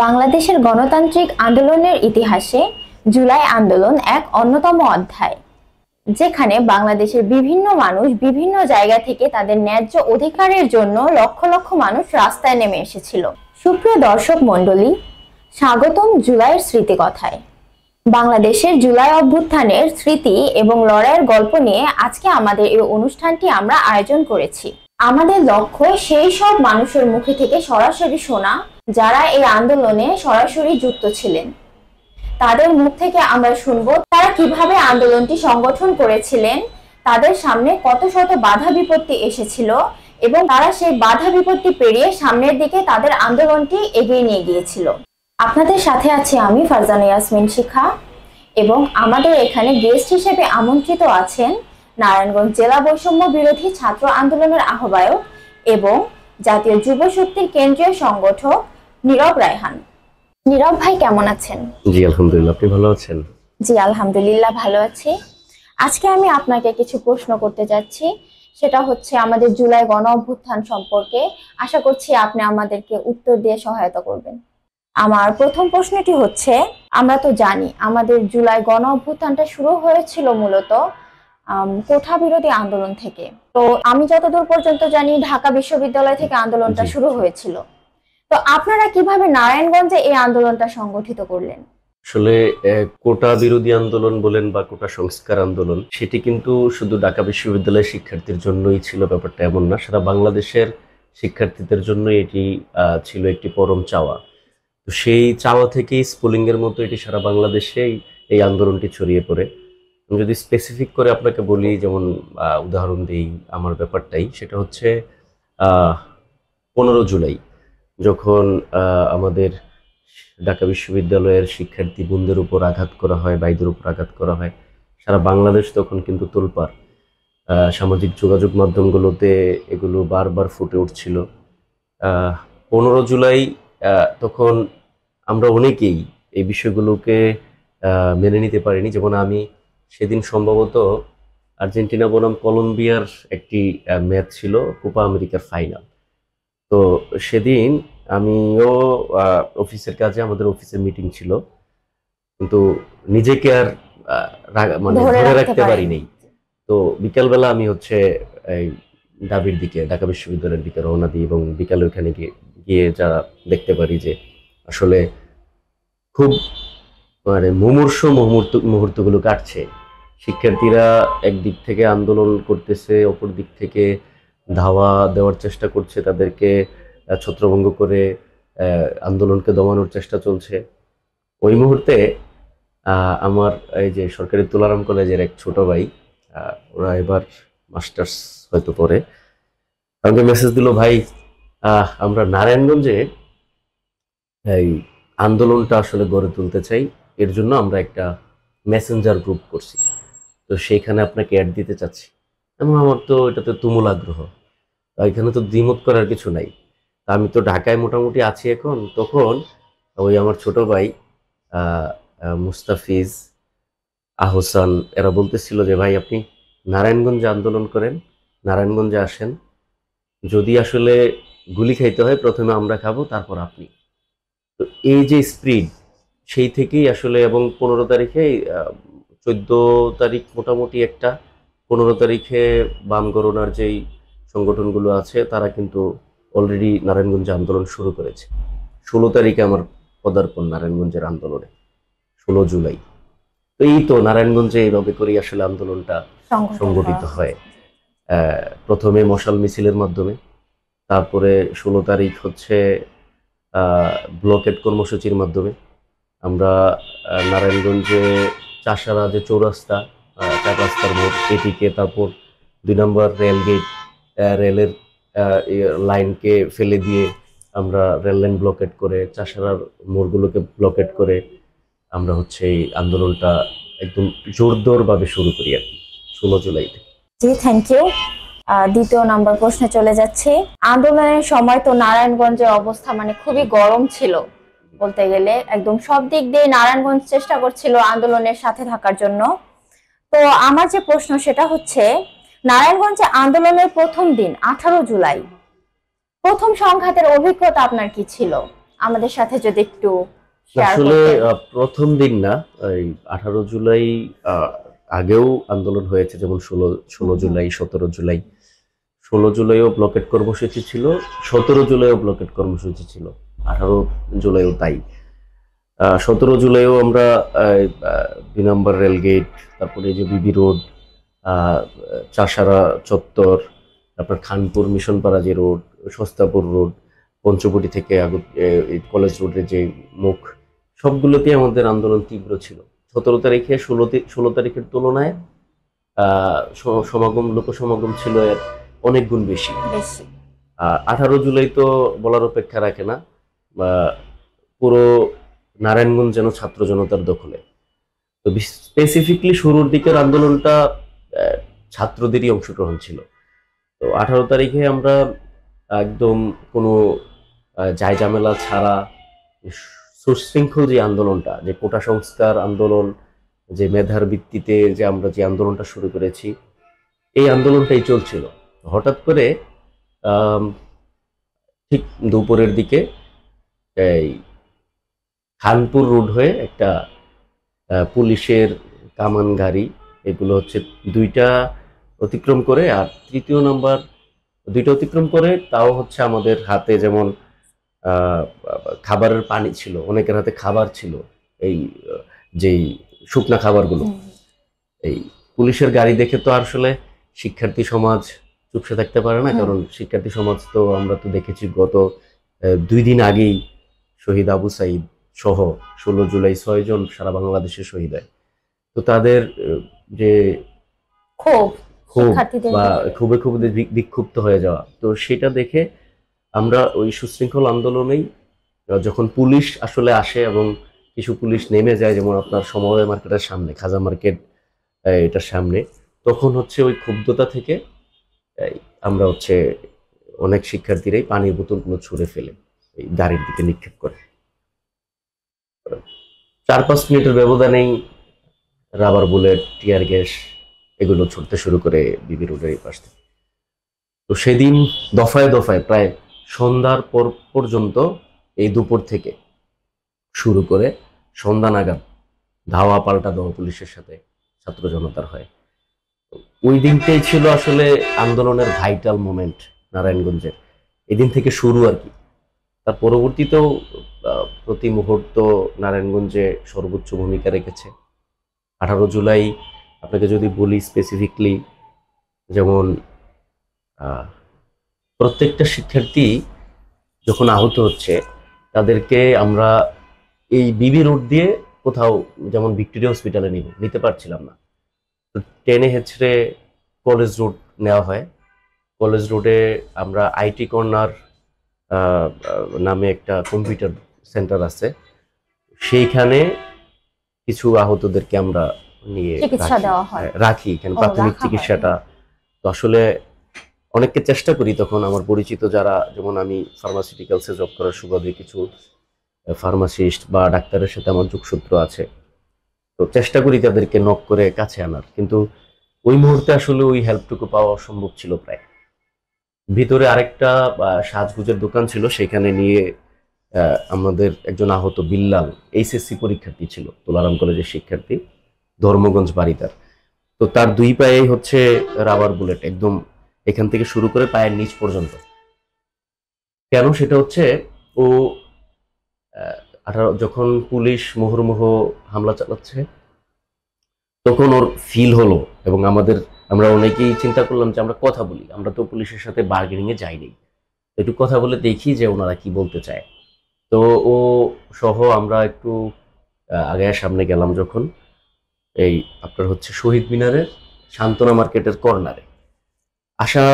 বাংলাদেশের গণতান্ত্রিক আন্দোলনের ইতিহাসে জুলাই আন্দোলন এক অন্যতম অধ্যায়, যেখানে বাংলাদেশের বিভিন্ন মানুষ বিভিন্ন জায়গা থেকে তাদের ন্যায্য অধিকারের জন্য লক্ষ লক্ষ মানুষ রাস্তায় নেমে এসেছিল। সুপ্রিয় দর্শক মণ্ডলী, স্বাগতম জুলাইয়ের স্মৃতিকথায়। বাংলাদেশের জুলাই অভ্যুত্থানের স্মৃতি এবং লড়াইয়ের গল্প নিয়ে আজকে আমাদের এই অনুষ্ঠানটি আমরা আয়োজন করেছি। আমাদের লক্ষ্য সেই সব মানুষের মুখে থেকে সরাসরি শোনা যারা এই আন্দোলনে সরাসরি যুক্ত ছিলেন। তাদের মুখ থেকে আমরা শুনবো তারা কিভাবে আন্দোলনটি সংগঠন করেছিলেন, তাদের সামনে কত শত বাধা বিপত্তি এসেছিল এবং তারা সেই বাধা বিপত্তি পেরিয়ে সামনের দিকে তাদের আন্দোলনটি এগিয়ে নিয়ে গিয়েছিল। আপনাদের সাথে আছি আমি ফারজানা ইয়াসমিন শিখা, এবং আমাদের এখানে গেস্ট হিসেবে আমন্ত্রিত আছেন নারায়ণগঞ্জ জেলা বৈষম্য বিরোধী ছাত্র আন্দোলনের আহ্বায়ক এবং জাতীয় যুব শক্তির কেন্দ্রীয় সংগঠক নীরব রায়হান। নীরব ভাই, কেমন আছেন? জি আলহামদুলিল্লাহ, আপনি ভালো আছেন? জি আলহামদুলিল্লাহ ভালো আছি। আজকে আমি আপনাকে কিছু প্রশ্ন করতে যাচ্ছি, সেটা হচ্ছে আমাদের জুলাই গণ অভ্যুত্থান সম্পর্কে। আশা করছি আপনি আমাদেরকে উত্তর দিয়ে সহায়তা করবেন। আমার প্রথম প্রশ্নটি হচ্ছে, আমরা তো জানি আমাদের জুলাই গণ অভ্যুত্থানটা শুরু হয়েছিল মূলত কোঠা বিরোধী আন্দোলন থেকে। তো আমি যতদূর পর্যন্ত জানি ঢাকা বিশ্ববিদ্যালয় থেকে আন্দোলনটা শুরু হয়েছিল। তো আপনারা কিভাবে নারায়ণগঞ্জে এই আন্দোলনটা সংগঠিত করলেন? আসলে কোটা বিরোধী আন্দোলন বলেন বা কোটা সংস্কার আন্দোলন, সেটি কিন্তু শুধু ঢাকা বিশ্ববিদ্যালয়ের শিক্ষার্থীর জন্যই ছিল, ব্যাপারটা এমন না। সারা বাংলাদেশের শিক্ষার্থীদের জন্য এটি ছিল একটি পরম চাওয়া। তো সেই চাওয়া থেকেই স্পুলিং এর মতো এটি সারা বাংলাদেশেই এই আন্দোলনটি ছড়িয়ে পড়ে। আমি যদি স্পেসিফিক করে আপনাকে বলি, যেমন উদাহরণ দিই আমার ব্যাপারটাই, সেটা হচ্ছে 15 জুলাই যখন আমাদের ঢাকা বিশ্ববিদ্যালয়ের শিক্ষার্থী বোনদের উপর আঘাত করা হয়, ভাইদের উপর আঘাত করা হয়, সারা বাংলাদেশ তখন কিন্তু তোলপাড়। সামাজিক যোগাযোগ মাধ্যমগুলোতে এগুলো বারবার ফুটে উঠছিল। 15 জুলাই তখন আমরা অনেকেই এই বিষয়গুলোকে মেনে নিতে পারিনি। যেমন আমি সেদিন সম্ভবত আর্জেন্টিনা বনাম কলম্বিয়ার একটি ম্যাচ ছিল, কোপা আমেরিকার ফাইনাল। তো সেদিন আমিও অফিসের কাজে, আমাদের অফিসের মিটিং ছিল, কিন্তু নিজেকে আর মানে ধরে রাখতে পারিনি। তো বিকালবেলা আমি হচ্ছে এই ঢাবির দিকে, ঢাকা বিশ্ববিদ্যালয়ের দিকে রওনা দিই এবং বিকালে ওখানে গিয়ে যা দেখতে পারি যে আসলে খুব মানে মুমূর্ষ মুহূর্তগুলো কাটছে। শিক্ষার্থীরা একদিক থেকে আন্দোলন করতেছে, অপর দিক থেকে ধাওয়া দেওয়ার চেষ্টা করছে, তাদেরকে ছত্রভঙ্গ করে আন্দোলনকে দমানোর চেষ্টা চলছে। ওই মুহূর্তে আমার এই যে সরকারি তুলারাম কলেজের এক ছোট ভাই, ওরা এবার মাস্টার্স হয়তো পরে, আমাকে মেসেজ দিল, ভাই আমরা নারায়ণগঞ্জে এই আন্দোলনটা আসলে গড়ে তুলতে চাই, এর জন্য আমরা একটা মেসেঞ্জার গ্রুপ করছি, তো সেইখানে আপনাকে অ্যাড দিতে চাচ্ছি। এবং আমার তো এটাতে তুমুল আগ্রহ, এখানে তো দ্বিমত করার কিছু নাই। আমি তো ঢাকায় মোটামুটি আছি এখন। তখন ওই আমার ছোট ভাই মুস্তাফিজ, আহসান, এরা বলতেছিল যে ভাই আপনি নারায়ণগঞ্জে আন্দোলন করেন, নারায়ণগঞ্জে আসেন, যদি আসলে গুলি খাইতে হয় প্রথমে আমরা খাবো, তারপর আপনি। তো এই যে স্পিড, সেই থেকেই আসলে, এবং 15 তারিখে 14 তারিখ মোটামুটি একটা, 15 তারিখে বাম গণনার যেই সংগঠনগুলো আছে তারা কিন্তু অলরেডি নারায়ণগঞ্জে আন্দোলন শুরু করেছে। 16 তারিখে আমার পদার্পণ নারায়ণগঞ্জের আন্দোলনে, 16 জুলাই। তো এই তো নারায়ণগঞ্জে এইভাবে করেই আসলে আন্দোলনটা সংগঠিত হয়। প্রথমে মশাল মিছিলের মাধ্যমে, তারপরে 16 তারিখ হচ্ছে ব্লকেট কর্মসূচির মাধ্যমে। আমরা নারায়ণগঞ্জে চাষারা যে চৌরাস্তা, 4 রাস্তার মোড়, এটিকে, তারপর 2 নম্বর রেলগেট, রেলের লাইনকে ফেলে দিয়ে আমরা রেল লাইন ব্লকেট করে, চাষারার মোড়গুলোকে ব্লকেট করে আমরা হচ্ছে এই আন্দোলনটা একদম জোরদারভাবে শুরু করি আর কি 16 জুলাই থেকে। জি থ্যাংক ইউ। দ্বিতীয় নাম্বার প্রশ্নে চলে যাচ্ছে। আন্দোলনের সময় তো নারায়ণগঞ্জের অবস্থা মানে খুবই গরম ছিল বলতে গেলে, একদম সব দিক দিয়ে নারায়ণগঞ্জ চেষ্টা করছিল আন্দোলনের সাথে থাকার জন্য। তো আমার যে প্রশ্ন সেটা হচ্ছে, নারায়ণগঞ্জে আন্দোলনের প্রথম দিন 18 জুলাই প্রথম সংঘাতের অভিজ্ঞতা আপনার কি ছিল? আমাদের সাথে যদি একটু শেয়ার আসলে করতেন। প্রথম দিন না, এই 18 জুলাই আগেও আন্দোলন হয়েছে, যেমন ষোলো ষোলো হুম, হুম। জুলাই 17 জুলাই। 16 জুলাইও ব্লকেট কর্মসূচি ছিল, 17 জুলাইও ব্লকেট কর্মসূচি ছিল, 18 জুলাইও তাই। 17 জুলাইও আমরা 2 নম্বর রেলগেট, তারপরে এই যে বিবি রোড, আহ, চাষারা চত্বর, তারপর খানপুর মিশনপাড়া যে রোড, সস্তাপুর রোড, পঞ্চবটি থেকে এই কলেজ রোডের যে মুখ, সবগুলোতেই আমাদের আন্দোলন তীব্র ছিল। 17 তারিখে 16 তারিখের তুলনায় সমাগম, লোক সমাগম ছিল এর অনেক গুণ বেশি। বেশি। 18 জুলাই তো বলার অপেক্ষা রাখে না, বা পুরো নারায়ণগঞ্জ যেন ছাত্র জনতার দখলে। তো স্পেসিফিকলি শুরুর দিকের আন্দোলনটা আহ, ছাত্রদেরই অংশগ্রহণ ছিল। তো 18 তারিখে আমরা একদম কোনো জায় ঝামেলা ছাড়া সুশৃঙ্খল যে আন্দোলনটা, যে কোটা সংস্কার আন্দোলন, যে মেধার ভিত্তিতে যে আমরা যে আন্দোলনটা শুরু করেছি, এই আন্দোলনটাই চলছিল। হঠাৎ করে আম, ঠিক দুপুরের দিকে এই খানপুর রোড হয়ে একটা পুলিশের কামান গাড়ি, এগুলো হচ্ছে দুইটা অতিক্রম করে, আর তৃতীয় নাম্বার দুইটা অতিক্রম করে, তাও হচ্ছে আমাদের হাতে যেমন আহ, খাবারের পানি ছিল, অনেকের হাতে খাবার ছিল, এই যেই শুকনা খাবারগুলো। হুম, এই পুলিশের গাড়ি দেখে তো আসলে শিক্ষার্থী সমাজ চুপসে থাকতে পারে না, হুম। কারণ শিক্ষার্থী সমাজ তো আমরা তো দেখেছি গত 2 দিন আগেই শহীদ আবু সাইদ সহ 16 জুলাই 6 জন সারা বাংলাদেশে শহীদ হয়। তো তাদের যে ক্ষোভ, ক্ষোভ শিক্ষার্থীদের বা ভিতরে। ক্ষোভে বিক্ষুব্ধ হয়ে যাওয়া, তো সেটা দেখে আমরা ওই সুশৃঙ্খল আন্দোলনেই যখন পুলিশ আসলে আসে এবং কিছু পুলিশ নেমে যায়, যেমন আপনার সমবায় মার্কেটের সামনে, খাজা মার্কেট এটার সামনে, তখন হচ্ছে ওই ক্ষুব্ধতা থেকে এই আমরা হচ্ছে অনেক শিক্ষার্থীরাই পানির বোতলগুলো ছুঁড়ে ফেলে এই গাড়ির দিকে নিক্ষেপ করে। 4-5 মিনিটের ব্যবধানেই রাবার বুলেট, টিয়ার গ্যাস এগুলো ছুটতে শুরু করে বিবি রোডের এই পাশ থেকে। তো সেদিন দফায় দফায় প্রায় সন্ধ্যার পর পর্যন্ত, এই দুপুর থেকে শুরু করে সন্ধ্যা নাগাদ ধাওয়া পাল্টা দেওয়া পুলিশের সাথে ছাত্র জনতার হয়। ওই দিনটাই ছিল আসলে আন্দোলনের ভাইটাল মোমেন্ট নারায়ণগঞ্জের। এদিন থেকে শুরু আর কি। তার পরবর্তীতেও প্রতি মুহূর্ত নারায়ণগঞ্জে সর্বোচ্চ ভূমিকা রেখেছে। 18 জুলাই আপনাকে যদি বলি স্পেসিফিকলি, যেমন আহ, প্রত্যেকটা শিক্ষার্থী যখন আহত হচ্ছে, তাদেরকে আমরা এই বিবি রোড দিয়ে কোথাও, যেমন ভিক্টোরিয়া হসপিটালে নিতে পারছিলাম না, তো টেনে হেঁচড়ে কলেজ রোড নেওয়া হয়। কলেজ রোডে আমরা আইটি কর্নার নামে একটা কম্পিউটার সেন্টার আছে, সেইখানে কিছু আহতদেরকে আমরা নিয়ে চিকিৎসা রাখি। দেওয়া হয়। রাখি এখানে ও, প্রাথমিক রাখা হয়। চিকিৎসাটা। তো আসলে অনেককে চেষ্টা করি, তখন আমার পরিচিত যারা, যেমন আমি ফার্মাসিউটিক্যালসে জব করার সুবাদে কিছু ফার্মাসিস্ট বা ডাক্তারের সাথে আমার যোগসূত্র আছে, তো চেষ্টা করি তাদেরকে নক করে কাছে আনার, কিন্তু ওই মুহূর্তে আসলে ওই হেল্পটুকু পাওয়া অসম্ভব ছিল প্রায়। ভিতরে আরেকটা সাজগুজের দোকান ছিল, সেখানে নিয়ে আমাদের একজন আহত বিল্লাল, এইচএসসি পরীক্ষার্থী ছিল, তুলারাম কলেজের শিক্ষার্থী, ধর্মগঞ্জ বাড়ি তার। তো তার 2 পায়েই হচ্ছে রাবার বুলেট, একদম এখান থেকে শুরু করে পায়ের নিচ পর্যন্ত। কেন সেটা হচ্ছে, ও 18 যখন পুলিশ মুহুর্মুহু হামলা চালাচ্ছে, তখন ওর ফিল হলো, এবং আমরা অনেকেই চিন্তা করলাম যে আমরা কথা বলি, আমরা তো পুলিশের সাথে বার্গেনিং এ যাইনি, একটু কথা বলে দেখি যে ওনারা কি বলতে চায়। তো ও সহ আমরা একটু আগে সামনে গেলাম, যখন এই আপনার হচ্ছে শহীদ মিনারের সান্ত্বনা মার্কেটের কর্নারে আসা,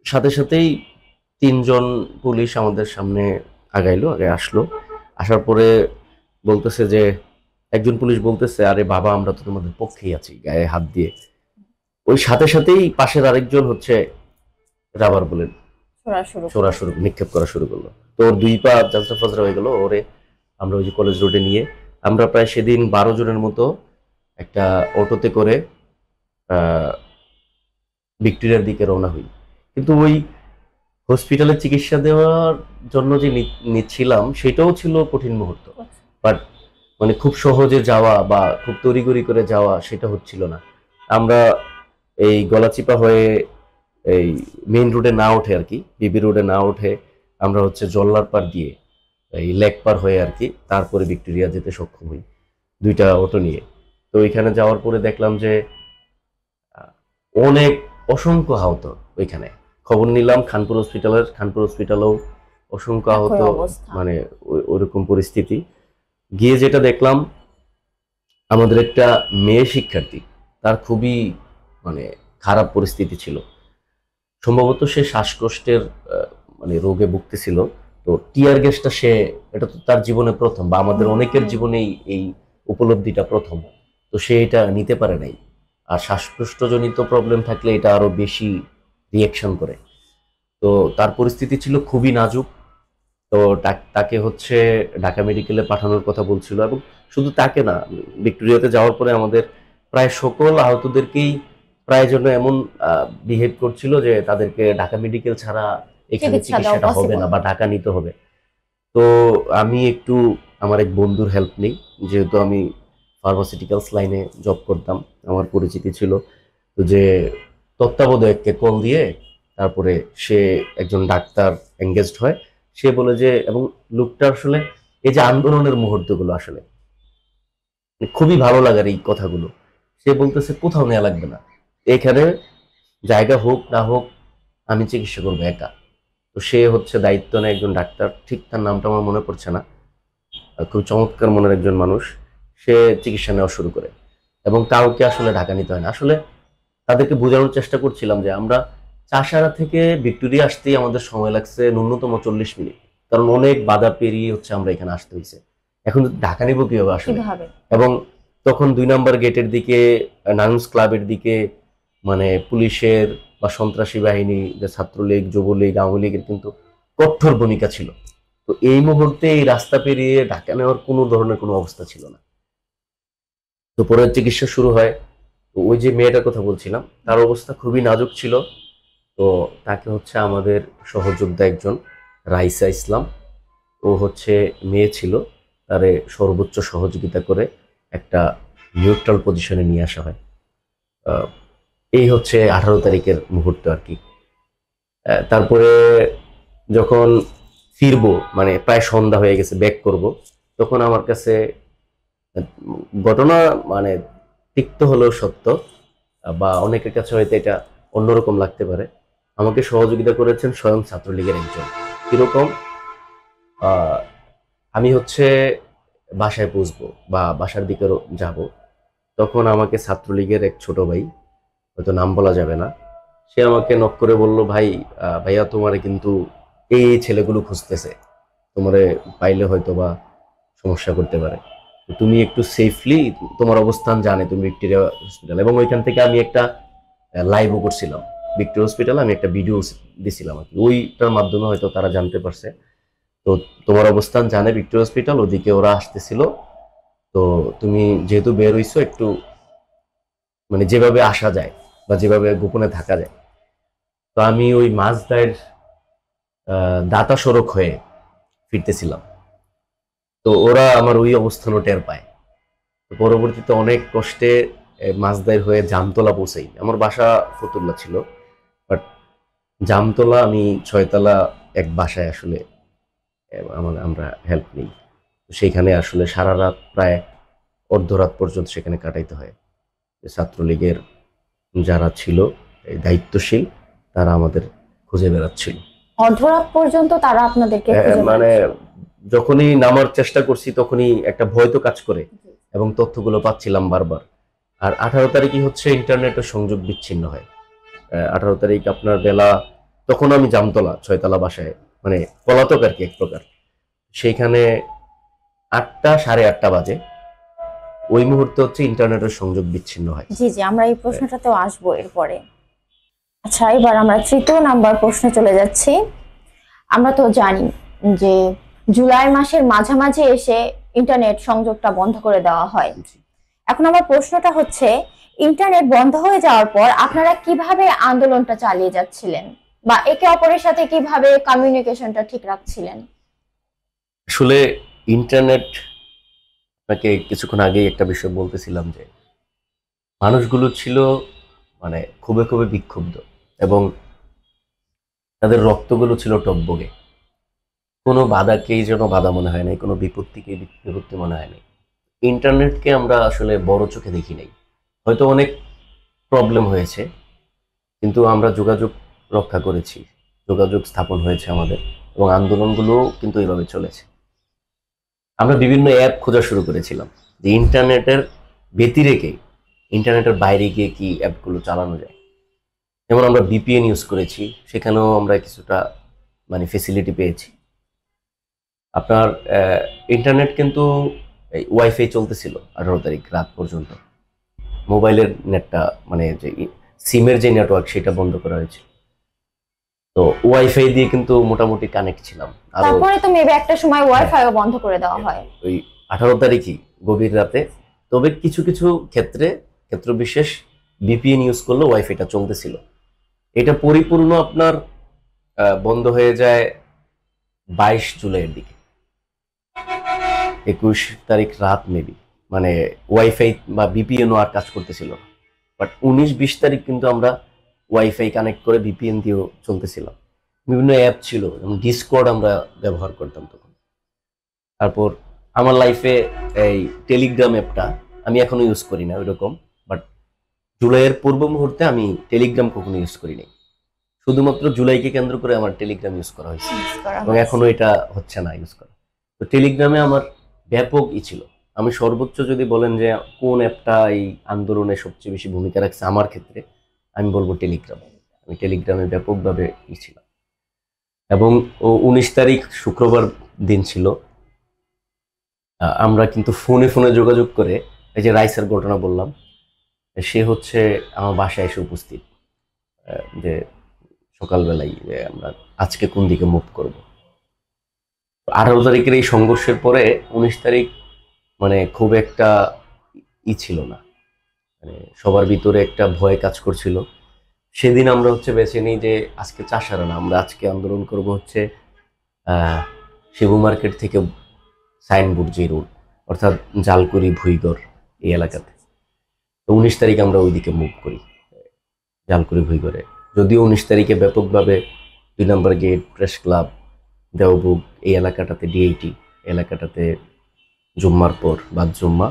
সাথে সাথেই 3 জন পুলিশ আমাদের সামনে আগে আসলো। আসার পরে বলতেছে যে, একজন পুলিশ বলতেছে, আরে বাবা, আমরা তো তোমাদের পক্ষেই আছি, গায়ে হাত দিয়ে। ওই সাথে সাথেই পাশের আরেকজন হচ্ছে রাবার বুলেট ছোড়া শুরু ছোড়া করে। শুরু, নিক্ষেপ করা শুরু করলো। তো ওর 2 পা জাজরা ফাজরা হয়ে গেল। ওরে আমরা ওই যে কলেজ রোডে নিয়ে, আমরা প্রায় সেদিন 12 জনের মতো একটা অটোতে করে আহ ভিক্টোরিয়ার দিকে রওনা হই। কিন্তু ওই হসপিটালে চিকিৎসা দেওয়ার জন্য যে নিচ্ছিলাম সেটাও ছিল কঠিন মুহূর্ত, বাট মানে খুব সহজে যাওয়া বা খুব তড়িঘড়ি করে যাওয়া সেটা হচ্ছিল না। আমরা এই গলাচিপা হয়ে এই মেইন রোডে না উঠে আর কি, বিবি রোডে না উঠে আমরা হচ্ছে জল্লার পার দিয়ে এই লেক পার হয়ে আর কি তারপরে ভিক্টোরিয়া যেতে সক্ষম হই 2টা অটো নিয়ে। তো এখানে যাওয়ার পরে দেখলাম যে অনেক অসংখ্য আহত। ওইখানে খবর নিলাম খানপুর হসপিটালেও অসংখ্য আহত, মানে ওইরকম পরিস্থিতি। গিয়ে যেটা দেখলাম, আমাদের একটা মেয়ে শিক্ষার্থী, তার খুবই মানে খারাপ পরিস্থিতি ছিল। সম্ভবত সে শ্বাসকষ্টের মানে রোগে ভুগতেছিল। তো টিয়ার গ্যাসটা এটা তো তার জীবনে প্রথম, বা আমাদের অনেকের জীবনেই এই উপলব্ধিটা প্রথম। তো সে এটা নিতে পারে নাই। আর শ্বাসকষ্টজনিত প্রবলেম থাকলে এটা আরো বেশি রিয়াকশন করে। তো তার পরিস্থিতি ছিল খুবই নাজুক। তো তাকে হচ্ছে ঢাকা মেডিকেলে পাঠানোর কথা বলছিল, এবং শুধু তাকে না, ভিক্টোরিয়াতে যাওয়ার পরে আমাদের প্রায় সকল আহতদেরকেই প্রায় যেন এমন বিহেভ করছিল যে তাদেরকে ঢাকা মেডিকেল ছাড়া এখানে চিকিৎসাটা হবে না বা ঢাকা নিতে হবে। তো আমি একটু আমার এক বন্ধুর হেল্প নিই, যেহেতু আমি ফার্মাসিউটিক্যালস লাইনে জব করতাম, আমার পরিচিতি ছিল। তো যে তত্ত্বাবধায়ককে কল দিয়ে তারপরে সে একজন ডাক্তার এঙ্গেজড হয়। সে বলে যে, এবং লোকটা আসলে এই যে আন্দোলনের মুহূর্তগুলো আসলে খুবই ভালো লাগার এই কথাগুলো, সে বলতেছে কোথাও নেওয়া লাগবে না, এখানে জায়গা হোক না হোক আমি চিকিৎসা করবো একা। তো সে হচ্ছে দায়িত্ব নেয়, একজন ডাক্তার, ঠিক তার নামটা আমার মনে পড়ছে না, খুব চমৎকার মনের একজন মানুষ। সে চিকিৎসা নেওয়া শুরু করে এবং কাউকে আসলে ঢাকা নিতে হয় না। আসলে তাদেরকে বোঝানোর চেষ্টা করছিলাম যে আমরা চাষারা থেকে ভিক্টোরিয়া আসতেই আমাদের সময় লাগছে ন্যূনতম 40 মিনিট, কারণ অনেক বাধা পেরিয়ে হচ্ছে আমরা এখানে আসতে হয়েছে। এখন ঢাকা নিব কিভাবে আসলে? এবং তখন 2 নম্বর গেটের দিকে, নানুস ক্লাবের দিকে মানে পুলিশের বা সন্ত্রাসী বাহিনী, যে ছাত্রলীগ, যুবলীগ, আওয়ামী লীগের কিন্তু কঠোর ভূমিকা ছিল। তো এই মুহূর্তে এই রাস্তা পেরিয়ে ঢাকা নেওয়ার কোনো ধরনের কোনো অবস্থা ছিল না। তো পরে চিকিৎসা শুরু হয়। তো ওই যে মেয়েটার কথা বলছিলাম, তার অবস্থা খুবই নাজুক ছিল। তো তাকে হচ্ছে আমাদের সহযোদ্ধা একজন রাইসা ইসলাম, ও হচ্ছে মেয়ে ছিল, তারে সর্বোচ্চ সহযোগিতা করে একটা নিউট্রাল পজিশনে নিয়ে আসা হয়। এই হচ্ছে 18 তারিখের মুহূর্ত আর কি। তারপরে যখন ফিরবো, মানে প্রায় সন্ধ্যা হয়ে গেছে, ব্যাক করব, তখন আমার কাছে ঘটনা মানে তিক্ত হলেও সত্য, বা অনেকের কাছে হয়তো এটা অন্যরকম লাগতে পারে, আমাকে সহযোগিতা করেছেন স্বয়ং ছাত্রলীগের একজন। কিরকম? আমি হচ্ছে বাসায় পৌঁছবো বা বাসার দিকে যাব, তখন আমাকে ছাত্রলীগের এক ছোট ভাই, হয়তো নাম বলা যাবে না, সে আমাকে নক করে বলল, ভাইয়া তোমারে কিন্তু এই ছেলেগুলো খুঁজতেছে, তোমারে পাইলে হয়তো বা সমস্যা করতে পারে, তুমি একটু সেফলি, তোমার অবস্থান জানে, তুমি ভিক্টোরিয়া হসপিটাল। এবং ওইখান থেকে আমি একটা লাইভও করছিলাম ভিক্টোরিয়া হসপিটালে, আমি একটা ভিডিও দিছিলাম আর কি, ওইটার মাধ্যমে হয়তো তারা জানতে পারছে। তো তোমার অবস্থান জানে ভিক্টোরিয়া হসপিটাল, ওদিকে ওরা আসতেছিল, তো তুমি যেহেতু বের হইছো, একটু মানে যেভাবে আসা যায় বা যেভাবে গোপনে থাকা যায়। তো আমি ওই মাঝদায়ের দাতা সড়ক হয়ে ফিরতেছিলাম। তো ওরা আমার ওই অবস্থানও টের পায়। তো পরবর্তীতে অনেক কষ্টে মাঝদায়ের হয়ে জামতলা পৌঁছাই। আমার বাসা ফতুল্লা ছিল, বাট জামতলা আমি 6তলা এক বাসায় আসলে আমরা হেল্প নিই। সেইখানে আসলে সারা রাত, প্রায় অর্ধরাত পর্যন্ত সেখানে কাটাইতে হয়। ছাত্রলীগের যারা ছিল দায়িত্বশীল, তারা আমাদের খুঁজে বেড়াচ্ছিল অর্ধরাত পর্যন্ত। তারা আপনাদেরকে মানে যখনই নামার চেষ্টা করছি তখনই একটা ভয় তো কাজ করে, এবং তথ্যগুলো পাচ্ছিলাম বারবার। আর 18 তারিখই হচ্ছে ইন্টারনেটের সংযোগ বিচ্ছিন্ন হয়। 18 তারিখ আপনার বেলা, তখন আমি জামতলা 6তলা বাসায়, মানে পলাতক আর কি এক প্রকার। সেইখানে 8টা, 8:30 বাজে, ওই মুহূর্তে হচ্ছে ইন্টারনেটের সংযোগ বিচ্ছিন্ন হয়। জি জি, আমরা এই প্রশ্নটাতেও আসবো এরপরে। আচ্ছা, এবার আমরা 3য় নাম্বার প্রশ্নে চলে যাচ্ছি। আমরা তো জানি যে জুলাই মাসের মাঝামাঝি এসে ইন্টারনেট সংযোগটা বন্ধ করে দেওয়া হয়। এখন আমার প্রশ্নটা হচ্ছে, ইন্টারনেট বন্ধ হয়ে যাওয়ার পর আপনারা কিভাবে আন্দোলনটা চালিয়ে যাচ্ছিলেন? বা একে অপরের সাথে কিভাবে কমিউনিকেশনটা ঠিক রাখছিলেন? আসলে ইন্টারনেট, আপনাকে কিছুক্ষণ আগেই একটা বিষয় বলতেছিলাম যে মানুষগুলো ছিল মানে খুবই খুবই বিক্ষুব্ধ, এবং তাদের রক্তগুলো ছিল টকবগে। কোনো বাধাকেই যেন বাধা মনে হয় নাই, কোনো বিপত্তিকেই বিপত্তি মনে হয় নাই। ইন্টারনেটকে আমরা আসলে বড় চোখে দেখি নাই। হয়তো অনেক প্রবলেম হয়েছে, কিন্তু আমরা যোগাযোগ রক্ষা করেছি, যোগাযোগ স্থাপন হয়েছে আমাদের, এবং আন্দোলনগুলোও কিন্তু এইভাবে চলেছে। আমরা বিভিন্ন অ্যাপ খোঁজা শুরু করেছিলাম যে ইন্টারনেটের ব্যতিরেকে, ইন্টারনেটের বাইরে গিয়ে কি অ্যাপগুলো চালানো যায়। যেমন আমরা বিপিএন ইউজ করেছি, সেখানেও আমরা কিছুটা মানে ফেসিলিটি পেয়েছি। আপনার ইন্টারনেট কিন্তু এই ওয়াইফাই চলতেছিল 18 তারিখ রাত পর্যন্ত। মোবাইলের নেটটা মানে যে সিমের যে নেটওয়ার্ক সেটা বন্ধ করা হয়েছে। তো ওয়াইফাই দিয়ে কিন্তু মোটামুটি কানেক্ট ছিলাম। আরো তারপরে তো মেবি একটা সময় ওয়াইফাইও বন্ধ করে দেওয়া হয়। ওই 18 তারিখই গভীর রাতে। তবে কিছু কিছু ক্ষেত্রে, ক্ষেত্র বিশেষ বিপিএন ইউজ করলে ওয়াইফাইটা চলতেছিল। এটা পরিপূর্ণ আপনার বন্ধ হয়ে যায় 22 জুলাইয়ের দিকে, 21 তারিখ রাত মেবি। মানে ওয়াইফাই বা বিপিএনও আর কাজ করতেছিল না। বাট 19-20 তারিখ কিন্তু আমরা ওয়াইফাই কানেক্ট করে বিপিএন দিয়েও চলতেছিলাম। বিভিন্ন অ্যাপ ছিল, যেমন ডিসকর্ড আমরা ব্যবহার করতাম তখন। তারপর আমার লাইফে এই টেলিগ্রাম অ্যাপটা আমি এখনো ইউজ করি না ওইরকম। বাট জুলাইয়ের পূর্ব মুহূর্তে আমি টেলিগ্রাম কখনো ইউজ করি নাই। শুধুমাত্র জুলাইকে কেন্দ্র করে আমার টেলিগ্রাম ইউজ করা হয়েছে, এবং এখনো এটা হচ্ছে না ইউজ করা। তো টেলিগ্রামে আমার ব্যাপক ছিল। আমি সর্বোচ্চ যদি বলেন যে কোন অ্যাপটা এই আন্দোলনে সবচেয়ে বেশি ভূমিকা রাখছে আমার ক্ষেত্রে, আমি বলবো টেলিগ্রাম। আমি টেলিগ্রামে ব্যাপকভাবে ছিলাম। এবং 19 তারিখ শুক্রবার দিন ছিল। আমরা কিন্তু ফোনে ফোনে যোগাযোগ করে, এই যে রাইসের ঘটনা বললাম, সে হচ্ছে আমার বাসায় এসে উপস্থিত, যে সকালবেলায় যে আমরা আজকে কোন দিকে মুভ করব। 18 তারিখের এই সংঘর্ষের পরে 19 তারিখ মানে খুব একটা ছিল না, মানে সবার ভিতরে একটা ভয় কাজ করছিল। সেদিন আমরা হচ্ছে বেছে নিই যে আজকে চাষারা না, আমরা আজকে আন্দোলন করব হচ্ছে শিবু মার্কেট থেকে সাইনবোর্ড যে রোড, অর্থাৎ জালকুড়ি ভুইগড় এই এলাকাতে। তো 19 তারিখ আমরা ওইদিকে মুভ করি, জালকুড়ি ভুইগড়ে। যদিও 19 তারিখে ব্যাপকভাবে 2 নম্বর গেট, প্রেস ক্লাব, দেওবুগ এই এলাকাটাতে, ডিআইটি এলাকাটাতে জুম্মার পর বাদ জুম্মা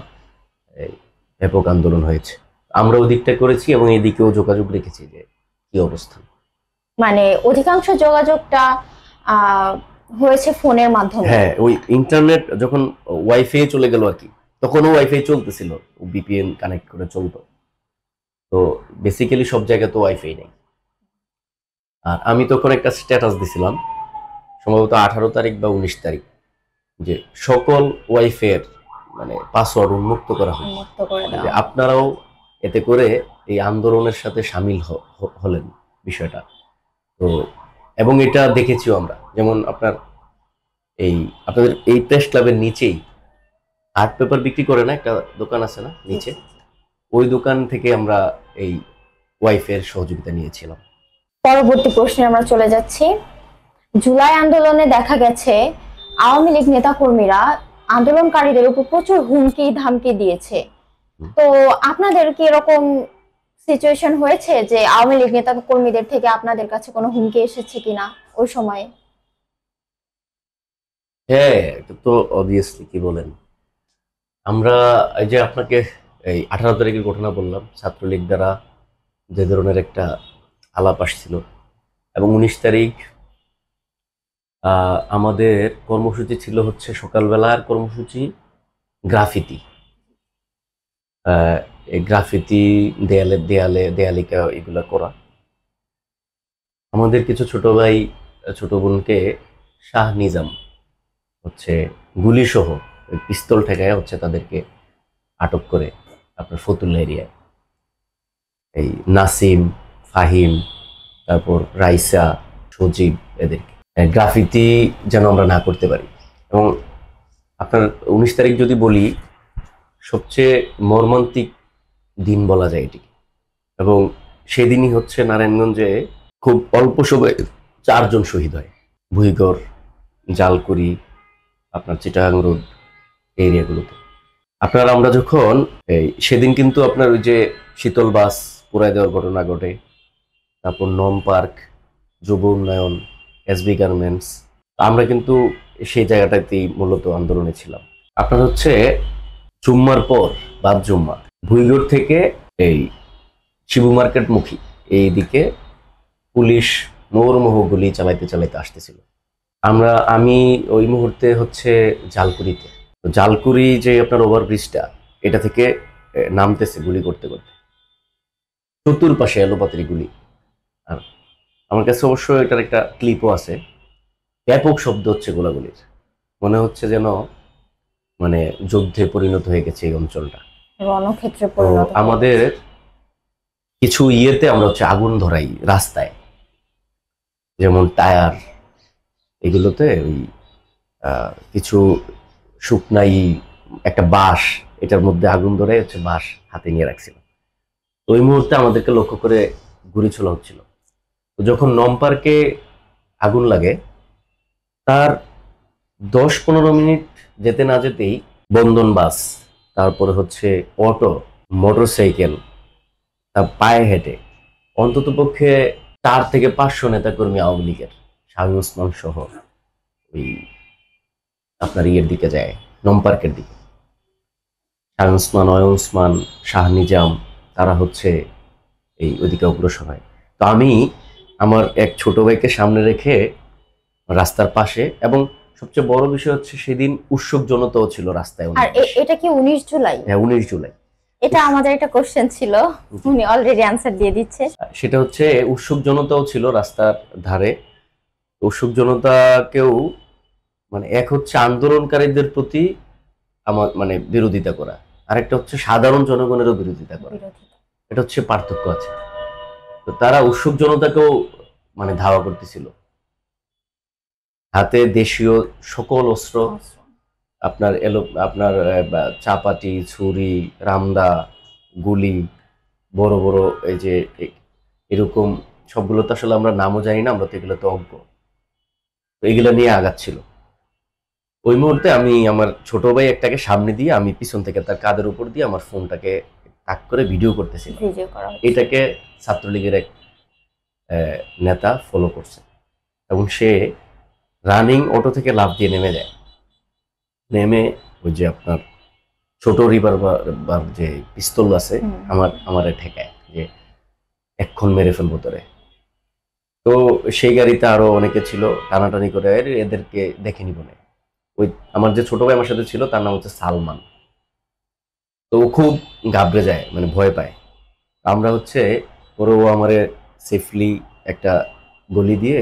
ব্যাপক আন্দোলন হয়েছে। আমরা ওই দিকটা করেছি, এবং এদিকেও যোগাযোগ রেখেছি যে কি অবস্থা। মানে অধিকাংশ যোগাযোগটা হয়েছে ফোনের মাধ্যমে। হ্যাঁ, ওই ইন্টারনেট যখন ওয়াইফাই চলে গেল আর কি, তখনও ওয়াইফাই চলতেছিল, বিপিএন কানেক্ট করে চলতো। তো বেসিক্যালি সব জায়গায় তো ওয়াইফাই নেই। আর আমি তখন একটা স্ট্যাটাস দিছিলাম, সম্ভবত 18 তারিখ বা 19 তারিখ, যে সকল ওয়াইফাইয়ের মানে পাসওয়ার্ড উন্মুক্ত করা হয়, উন্মুক্ত করে যে দেওয়া। আপনারাও এতে করে এই আন্দোলনের সাথে সামিল হলেন বিষয়টা। তো এবং এটা দেখেছিও আমরা, যেমন আপনার এই আপনাদের এই প্রেস ক্লাবের নিচেই আর্ট পেপার বিক্রি করে না একটা দোকান আছে না নিচে, ওই দোকান থেকে আমরা এই ওয়াইফাইয়ের সহযোগিতা নিয়েছিলাম। পরবর্তী প্রশ্নে আমরা চলে যাচ্ছি। জুলাই আন্দোলনে দেখা গেছে আওয়ামী লীগ নেতাকর্মীরা আন্দোলনকারীদের উপর প্রচুর হুমকি ধামকি দিয়েছে। তো আপনাদের কি এরকম সিচুয়েশন হয়েছে যে আওয়ামী লীগ নেতা কর্মীদের থেকে আপনাদের কাছে কোনো হুমকি এসেছে কিনা ওই সময়ে? হ্যাঁ, এটা তো অবভিয়াসলি, কি বলেন। আমরা এই যে আপনাকে এই 18 তারিখের ঘটনা বললাম, ছাত্রলীগ দ্বারা যে ধরনের একটা আলাপ আসছিল, এবং 19 তারিখ আমাদের কর্মসূচি ছিল হচ্ছে সকালবেলার কর্মসূচি গ্রাফিতি। এই গ্রাফিতি, দেয়ালে দেয়ালে দেয়ালিকা এগুলা করা। আমাদের কিছু ছোট ভাই, ছোট বোনকে শাহ নিজাম হচ্ছে গুলিসহ পিস্তল ঠেকায় হচ্ছে তাদেরকে আটক করে আপনার ফতুল্লা এরিয়ায়। এই নাসিম, ফাহিম, তারপর রাইসা, সজীব, এদেরকে গ্রাফিতি যেন আমরা না করতে পারি। এবং আপনার 19 তারিখ যদি বলি, সবচেয়ে মর্মান্তিক দিন বলা যায় এটি। এবং সেদিনই হচ্ছে নারায়ণগঞ্জে খুব অল্প সময়ে 4 জন শহীদ হয়। ভুইগড়, জালকুড়ি, আপনার চিটাগাং রোড এরিয়াগুলোতে। আমরা যখন সেদিন কিন্তু আপনার ওই যে শীতল বাস পুরাই দেওয়ার ঘটনা ঘটে, তারপর নম পার্ক, যুব উন্নয়ন, এসবি গার্মেন্টস, আমরা কিন্তু সেই জায়গাটাতেই মূলত আন্দোলনে ছিলাম। আপনার হচ্ছে জুম্মার পর বাদ জুম্মা ভুইগড় থেকে এই শিবু মার্কেট মুখী এই দিকে পুলিশ মুহুর্মুহু গুলি চালাইতে চালাইতে আসতেছিল। আমি ওই মুহূর্তে হচ্ছে জালকুড়িতে, তো জালকুড়ি যে আপনার ওভারব্রিজটা, এটা থেকে নামতেছে গুলি করতে করতে, চতুর্পাশে এলোপাতারি গুলি। আর আমার কাছে অবশ্য এটার একটা ক্লিপও আছে। ব্যাপক শব্দ হচ্ছে গোলাগুলির, মনে হচ্ছে যেন মানে যুদ্ধে পরিণত হয়ে গেছে এই অঞ্চলটা। রণক্ষেত্রে তো পরিণত হয়েছে। আমাদের কিছু ইয়েতে আমরা হচ্ছে আগুন ধরাই রাস্তায়, যেমন টায়ার, এগুলোতে ওই কিছু শুকনাই একটা বাঁশ, এটার মধ্যে আগুন ধরে হচ্ছে বাঁশ হাতে নিয়ে রাখছিল। তো ওই মুহূর্তে আমাদেরকে লক্ষ্য করে গুলি ছোলা হচ্ছিল। তো যখন নম পার্কে আগুন লাগে, তার 10-15 মিনিট যেতে না যেতেই বন্ধন বাস, তারপরে হচ্ছে অটো, মোটরসাইকেল, তার পায়ে হেঁটে অন্তত পক্ষে 400-500 নেতাকর্মী আওয়ামী লীগের, শামীম ওসমান সহ ওই আপনার ইয়ের দিকে যায়, নম পার্কের দিকে। শামীম ওসমান, অয়ন ওসমান, শাহ নিজাম, তারা হচ্ছে এই ওদিকে অগ্রসর হয়। তো আমি আমার এক ছোট ভাইকে সামনে রেখে রাস্তার পাশে, এবং সবচেয়ে বড় বিষয় হচ্ছে সেদিন উৎসুক জনতাও ছিল রাস্তায়। আর এটা কি 19 জুলাই? হ্যাঁ, 19 জুলাই। এটা আমাদের একটা কোশ্চেন ছিল, উনি অলরেডি অ্যানসার দিয়ে দিচ্ছে। সেটা হচ্ছে উৎসুক জনতাও ছিল রাস্তার ধারে। উৎসুক জনতাকেও মানে এক হচ্ছে আন্দোলনকারীদের প্রতি আমার মানে বিরোধিতা করা, আরেকটা হচ্ছে সাধারণ জনগণেরও বিরোধিতা করা। এটা হচ্ছে পার্থক্য আছে। তো তারা উৎসুক জনতাকেও মানে ধাওয়া করতেছিল, হাতে দেশীয় সকল অস্ত্র, আপনার চাপাটি, ছুরি, রামদা, গুলি, বড় বড় এই যে এরকম সবগুলো তো আসলে আমরা নামও জানি না, আমরা তো এগুলো তো অজ্ঞ। তো এগুলো নিয়ে আগাচ্ছিল। ওই মুহূর্তে আমি আমার ছোট ভাই একটাকে সামনে দিয়ে আমি পিছন থেকে তার কাঁধের উপর দিয়ে আমার ফোনটাকে তাক করে ভিডিও করতেছিলাম। এটাকে ছাত্রলীগের এক নেতা ফলো করছে, এবং সে রানিং অটো থেকে লাফ দিয়ে নেমে যায়। নেমে ওই যে আপনার ছোট রিভলভার যে পিস্তল আছে, আমার ঠেকায় যে এক্ষণ মেরে ফেলবো তোরে। তো সেই গাড়িতে আরো অনেকে ছিল, টানাটানি করে এদেরকে দেখে নিব না। ওই আমার যে ছোট ভাই আমার সাথে ছিল, তার নাম হচ্ছে সালমান। তো ও খুব ঘাবড়ে যায়, মানে ভয় পায়। আমরা হচ্ছে পরে ও আমারে সেফলি একটা গলি দিয়ে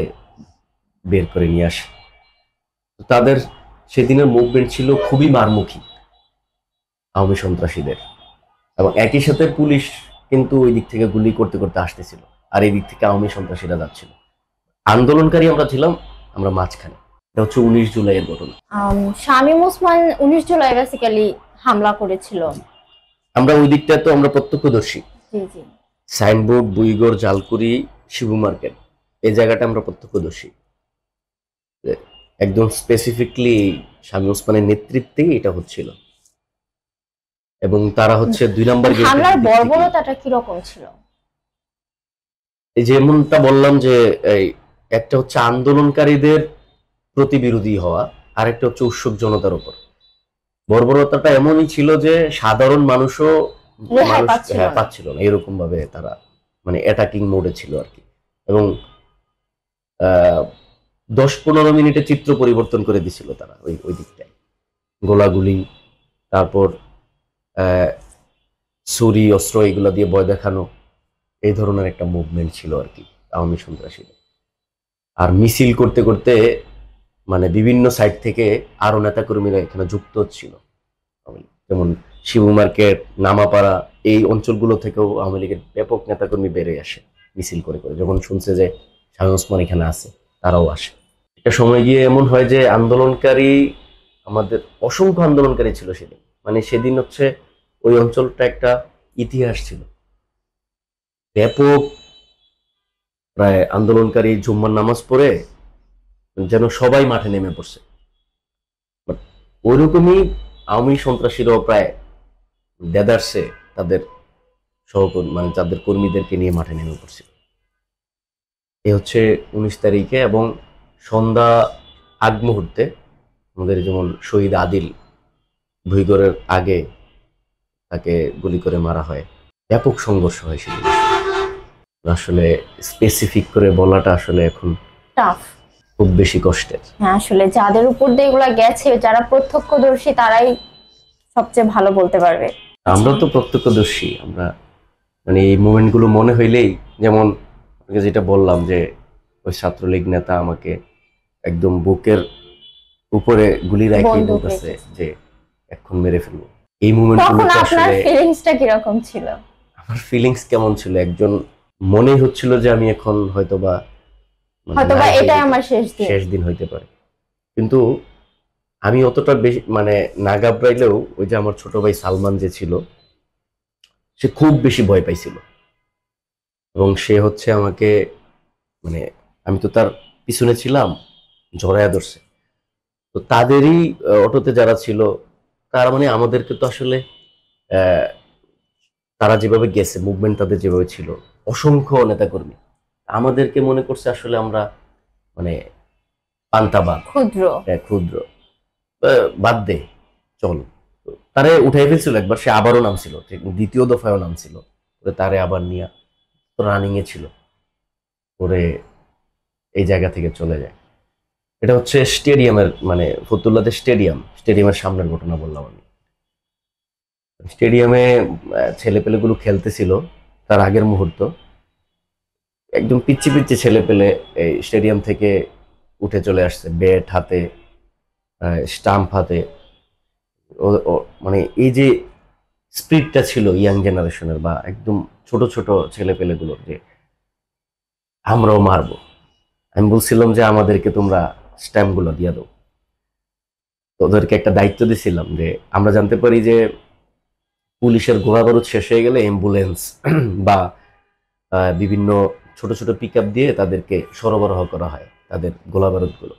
বের করে নিয়ে আসে। তাদের সেদিনের মুভমেন্ট ছিল খুবই মারমুখী আওয়ামী সন্ত্রাসীদের, এবং একই সাথে পুলিশ কিন্তু ওই দিক থেকে গুলি করতে করতে আসতেছিল, আর এই দিক থেকে আওয়ামী সন্ত্রাসীরা যাচ্ছিল। আন্দোলনকারী আমরা ছিলাম, আমরা মাঝখানে। এটা হচ্ছে 19 জুলাইয়ের ঘটনা। শামীম ওসমান 19 জুলাই বেসিক্যালি হামলা করেছিল। আমরা ওই দিকটা তো আমরা প্রত্যক্ষদর্শী। জি জি। সাইনবোর্ড, বুইগড়, জালকুড়ি, শিবু মার্কেট, এই জায়গাটা আমরা প্রত্যক্ষদর্শী। একদম স্পেসিফিকলি শামীম ওসমানের নেতৃত্বেই এটা হচ্ছিল, এবং তারা হচ্ছে 2 নম্বর গেট। হামলার বর্বরতাটা কি রকম ছিল? এই যেমনটা বললাম যে একটা হচ্ছে আন্দোলনকারীদের প্রতি বিরোধী হওয়া, আর একটা হচ্ছে উৎসুক জনতার উপর। বর্বরতাটা এমনই ছিল যে সাধারণ মানুষও পাচ্ছিল না, এরকম ভাবে তারা মানে অ্যাটাকিং মোডে ছিল আর কি। এবং 10-15 মিনিটে চিত্র পরিবর্তন করে দিছিল তারা ওই দিকটায়। গোলাগুলি, তারপর ছুরি, অস্ত্র, এগুলা দিয়ে ভয় দেখানো, এই ধরনের একটা মুভমেন্ট ছিল আর কি আওয়ামী সন্ত্রাসীদের। আর মিছিল করতে করতে মানে বিভিন্ন সাইড থেকে আরো নেতাকর্মীরা এখানে যুক্ত হচ্ছিল, যেমন শিবু মার্কেট, নামাপাড়া, এই অঞ্চলগুলো থেকেও আওয়ামী লীগের ব্যাপক নেতাকর্মী বেড়ে আসে মিছিল করে করে। যখন শুনছে যে শামীম ওসমান এখানে আছে, তারাও আসে। একটা সময় গিয়ে এমন হয় যে আন্দোলনকারী, আমাদের অসংখ্য আন্দোলনকারী ছিল সেদিন। মানে সেদিন হচ্ছে ওই অঞ্চলটা একটা ইতিহাস ছিল, ব্যাপক প্রায় আন্দোলনকারী জুম্মার নামাজ পড়ে যেন সবাই মাঠে নেমে পড়ছে। But ওইরকমই আওয়ামী সন্ত্রাসীরাও প্রায় দেদারসে তাদের সহকর্মী মানে তাদের কর্মীদেরকে নিয়ে মাঠে নেমে পড়ছিল। এ হচ্ছে 19 তারিখে, এবং সন্ধ্যা আগ মুহূর্তে আমাদের যেমন শহীদ আদিল ভুইগড়ের আগে তাকে গুলি করে মারা হয়। ব্যাপক সংঘর্ষ হয় সেদিন। আসলে স্পেসিফিক করে বলাটা আসলে এখন টাফ, খুব বেশি কষ্টের। হ্যাঁ আসলে যাদের উপর দিয়ে এগুলা গেছে, যারা প্রত্যক্ষদর্শী, তারাই সবচেয়ে ভালো বলতে পারবে। আমরা তো প্রত্যক্ষদর্শী, আমরা মানে এই মুভমেন্ট গুলো মনে হইলেই, যেমন আপনাকে যেটা বললাম যে ওই ছাত্রলীগ নেতা আমাকে একদম বুকের উপরে গুলি রাখিয়ে বন্দুক বলতেছে রেখেছে। যে এখন মেরে ফেলবো। এই মুভমেন্ট তখন গুলো আপনার আসলে ফিলিংসটা কিরকম ছিল? আমার ফিলিংস কেমন ছিল, একজন মনেই হচ্ছিল যে আমি এখন হয়তোবা হয়তোবা এটাই আমার শেষ দিন। শেষ দিন হইতে পারে। কিন্তু আমি অতটা বেশি মানে না ঘাবড়াইলেও ওই যে আমার ছোট ভাই সালমান যে ছিল, সে খুব বেশি ভয় পাইছিল, এবং সে হচ্ছে আমাকে মানে আমি তো তার পিছনে ছিলাম, জড়ায়া ধরছে। তো তাদেরই অটোতে যারা ছিল, তারা মানে আমাদেরকে তো আসলে আহ, তারা যেভাবে গেছে, মুভমেন্ট তাদের যেভাবে ছিল, অসংখ্য নেতাকর্মী আমাদেরকে মনে করছে আসলে আমরা মানে পান্তাবাদ, ক্ষুদ্র। ক্ষুদ্র, বাদ দে চল। তো তারে উঠাই ফেলছিল একবার, সে আবারও নামছিল, ঠিক দ্বিতীয় দফায়ও নামছিল, তারে আবার নিয়ে রানিং এ ছিল, পরে এই জায়গা থেকে চলে যায়। এটা হচ্ছে স্টেডিয়ামের মানে ফতুল্লাতে স্টেডিয়ামের সামনের ঘটনা বললাম আমি। স্টেডিয়ামে ছেলেপেলেগুলো খেলতেছিল, তার আগের মুহূর্ত একদম পিচ্ছি পিচ্ছি ছেলেপেলে এই স্টেডিয়াম থেকে উঠে চলে আসছে, ব্যাট হাতে, স্টাম্প হাতে। মানে এই যে স্পিরিটটা ছিল ইয়াং জেনারেশনের, বা একদম ছোট ছোট ছেলেপেলেগুলোর, যে আমরাও মারবো। আমি বলছিলাম যে আমাদেরকে তোমরা স্ট্যাম্পগুলো দিয়ে দাও। তো ওদেরকে একটা দায়িত্ব দিছিলাম যে আমরা জানতে পারি যে পুলিশের গোলাবারুদ শেষ হয়ে গেলে অ্যাম্বুলেন্স বা বিভিন্ন ছোট ছোট পিক আপ দিয়ে তাদেরকে সরবরাহ করা হয় তাদের গোলাবারুদগুলো।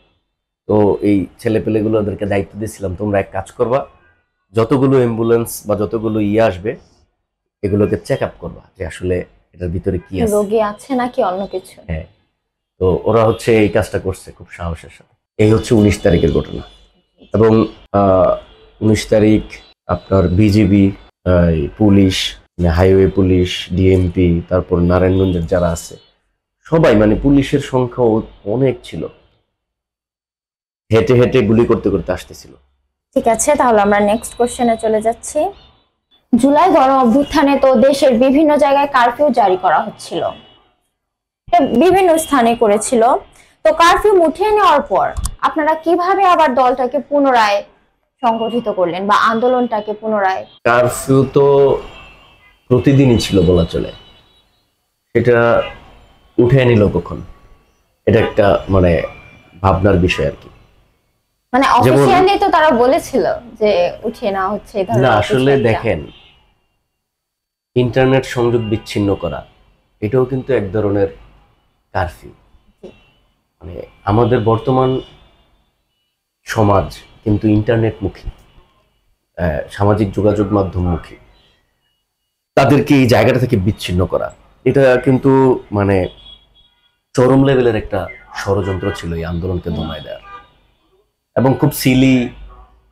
তো এই ছেলেপেলেগুলো ওদেরকে দায়িত্ব দিয়েছিলাম, তোমরা এক কাজ করবা, যতগুলো অ্যাম্বুলেন্স বা যতগুলো আসবে এগুলোকে চেক আপ করবা যে আসলে এটার ভিতরে কি আছে, রোগী আছে নাকি অন্য কিছু। হ্যাঁ। তো ওরা হচ্ছে এই কাজটা করছে খুব সাহসের সাথে। এই হচ্ছে 19 তারিখের ঘটনা। এবং 19 তারিখ আপনার BGB, police, highway police, DMP, তারপর নারায়ণগঞ্জের যারা আছে সবাই, মানে পুলিশের সংখ্যা অনেক ছিল, হেঁটে হেঁটে গুলি করতে করতে আসতেছিল। ঠিক আছে, তাহলে আমরা নেক্সট কোশ্চেনে চলে যাচ্ছি। জুলাই গণ অভ্যুত্থানে তো দেশের বিভিন্ন জায়গায় কারফিউ জারি করা হচ্ছিল, এটা বিভিন্ন স্থানে করেছিল। তো কারফিউ উঠিয়ে নেওয়ার পর আপনারা কিভাবে আবার দলটাকে পুনরায় সংগঠিত করলেন বা আন্দোলনটাকে পুনরায়? কারফিউ তো প্রতিদিনই ছিল বলা চলে, সেটা উঠে নিল কখন, এটা একটা মানে ভাবনার বিষয় আর কি। মানে অফিসিয়ালি তো তারা বলেছিল যে উঠিয়ে নেওয়া হচ্ছে এই ধরনের না, কিছু আসলে একটা। দেখেন, ইন্টারনেট সংযোগ বিচ্ছিন্ন করা এটাও কিন্তু এক ধরনের কারফিউ। মানে আমাদের বর্তমান সমাজ কিন্তু ইন্টারনেটমুখী, সামাজিক যোগাযোগ মাধ্যমমুখী। তাদেরকে এই জায়গাটা থেকে বিচ্ছিন্ন করা, এটা কিন্তু মানে চরম লেভেলের একটা ষড়যন্ত্র ছিল এই আন্দোলনকে দমায় দেওয়ার। এবং খুব সিলি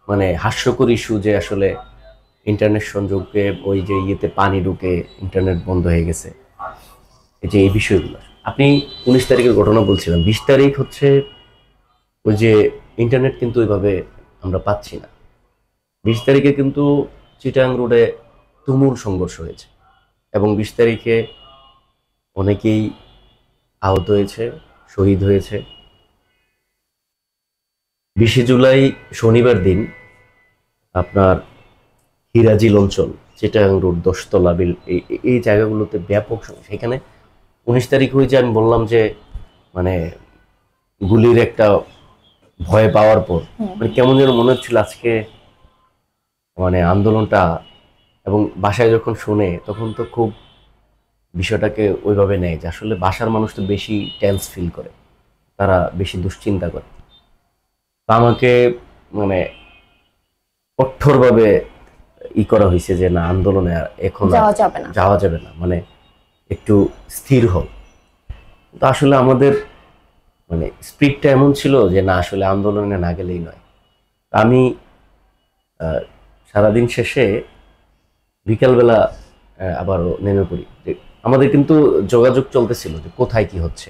মানে হাস্যকর ইস্যু যে আসলে ইন্টারনেট সংযোগে ওই যে ইয়েতে পানি ঢুকে ইন্টারনেট বন্ধ হয়ে গেছে, এই যে এই বিষয়গুলো। আপনি 19 তারিখের ঘটনা বলছিলেন, 20 তারিখ হচ্ছে ওই যে ইন্টারনেট কিন্তু ওইভাবে আমরা পাচ্ছি না। 20 তারিখে কিন্তু চিটাং রোডে তুমুল সংঘর্ষ হয়েছে, এবং 20 তারিখে অনেকেই আহত হয়েছে, শহীদ হয়েছে। 20 জুলাই শনিবার দিন আপনার হিরাজিল অঞ্চল, চিটাং রোড, 10তলা বিল, এই জায়গাগুলোতে ব্যাপক সমস্যা। এখানে 19 তারিখ হয়ে যে আমি বললাম যে মানে গুলির একটা ভয় পাওয়ার পর মানে কেমন যেন মনে হচ্ছিল আজকে মানে আন্দোলনটা, এবং বাসায় যখন শুনে তখন তো খুব বিষয়টাকে ওইভাবে নেয় যে আসলে বাসার মানুষ তো বেশি টেন্স ফিল করে, তারা বেশি দুশ্চিন্তা করে। তো আমাকে মানে কঠোরভাবে করা হয়েছে যে না, আন্দোলনে এখন যাওয়া যাবে না। যাওয়া যাবে না, মানে একটু স্থির হও। তো আসলে আমাদের মানে স্পিডটা এমন ছিল যে না, আসলে আন্দোলনে না গেলেই নয়। আমি সারাদিন শেষে বিকালবেলা আবারও নেমে পড়ি। যে আমাদের কিন্তু যোগাযোগ চলতেছিল যে কোথায় কি হচ্ছে।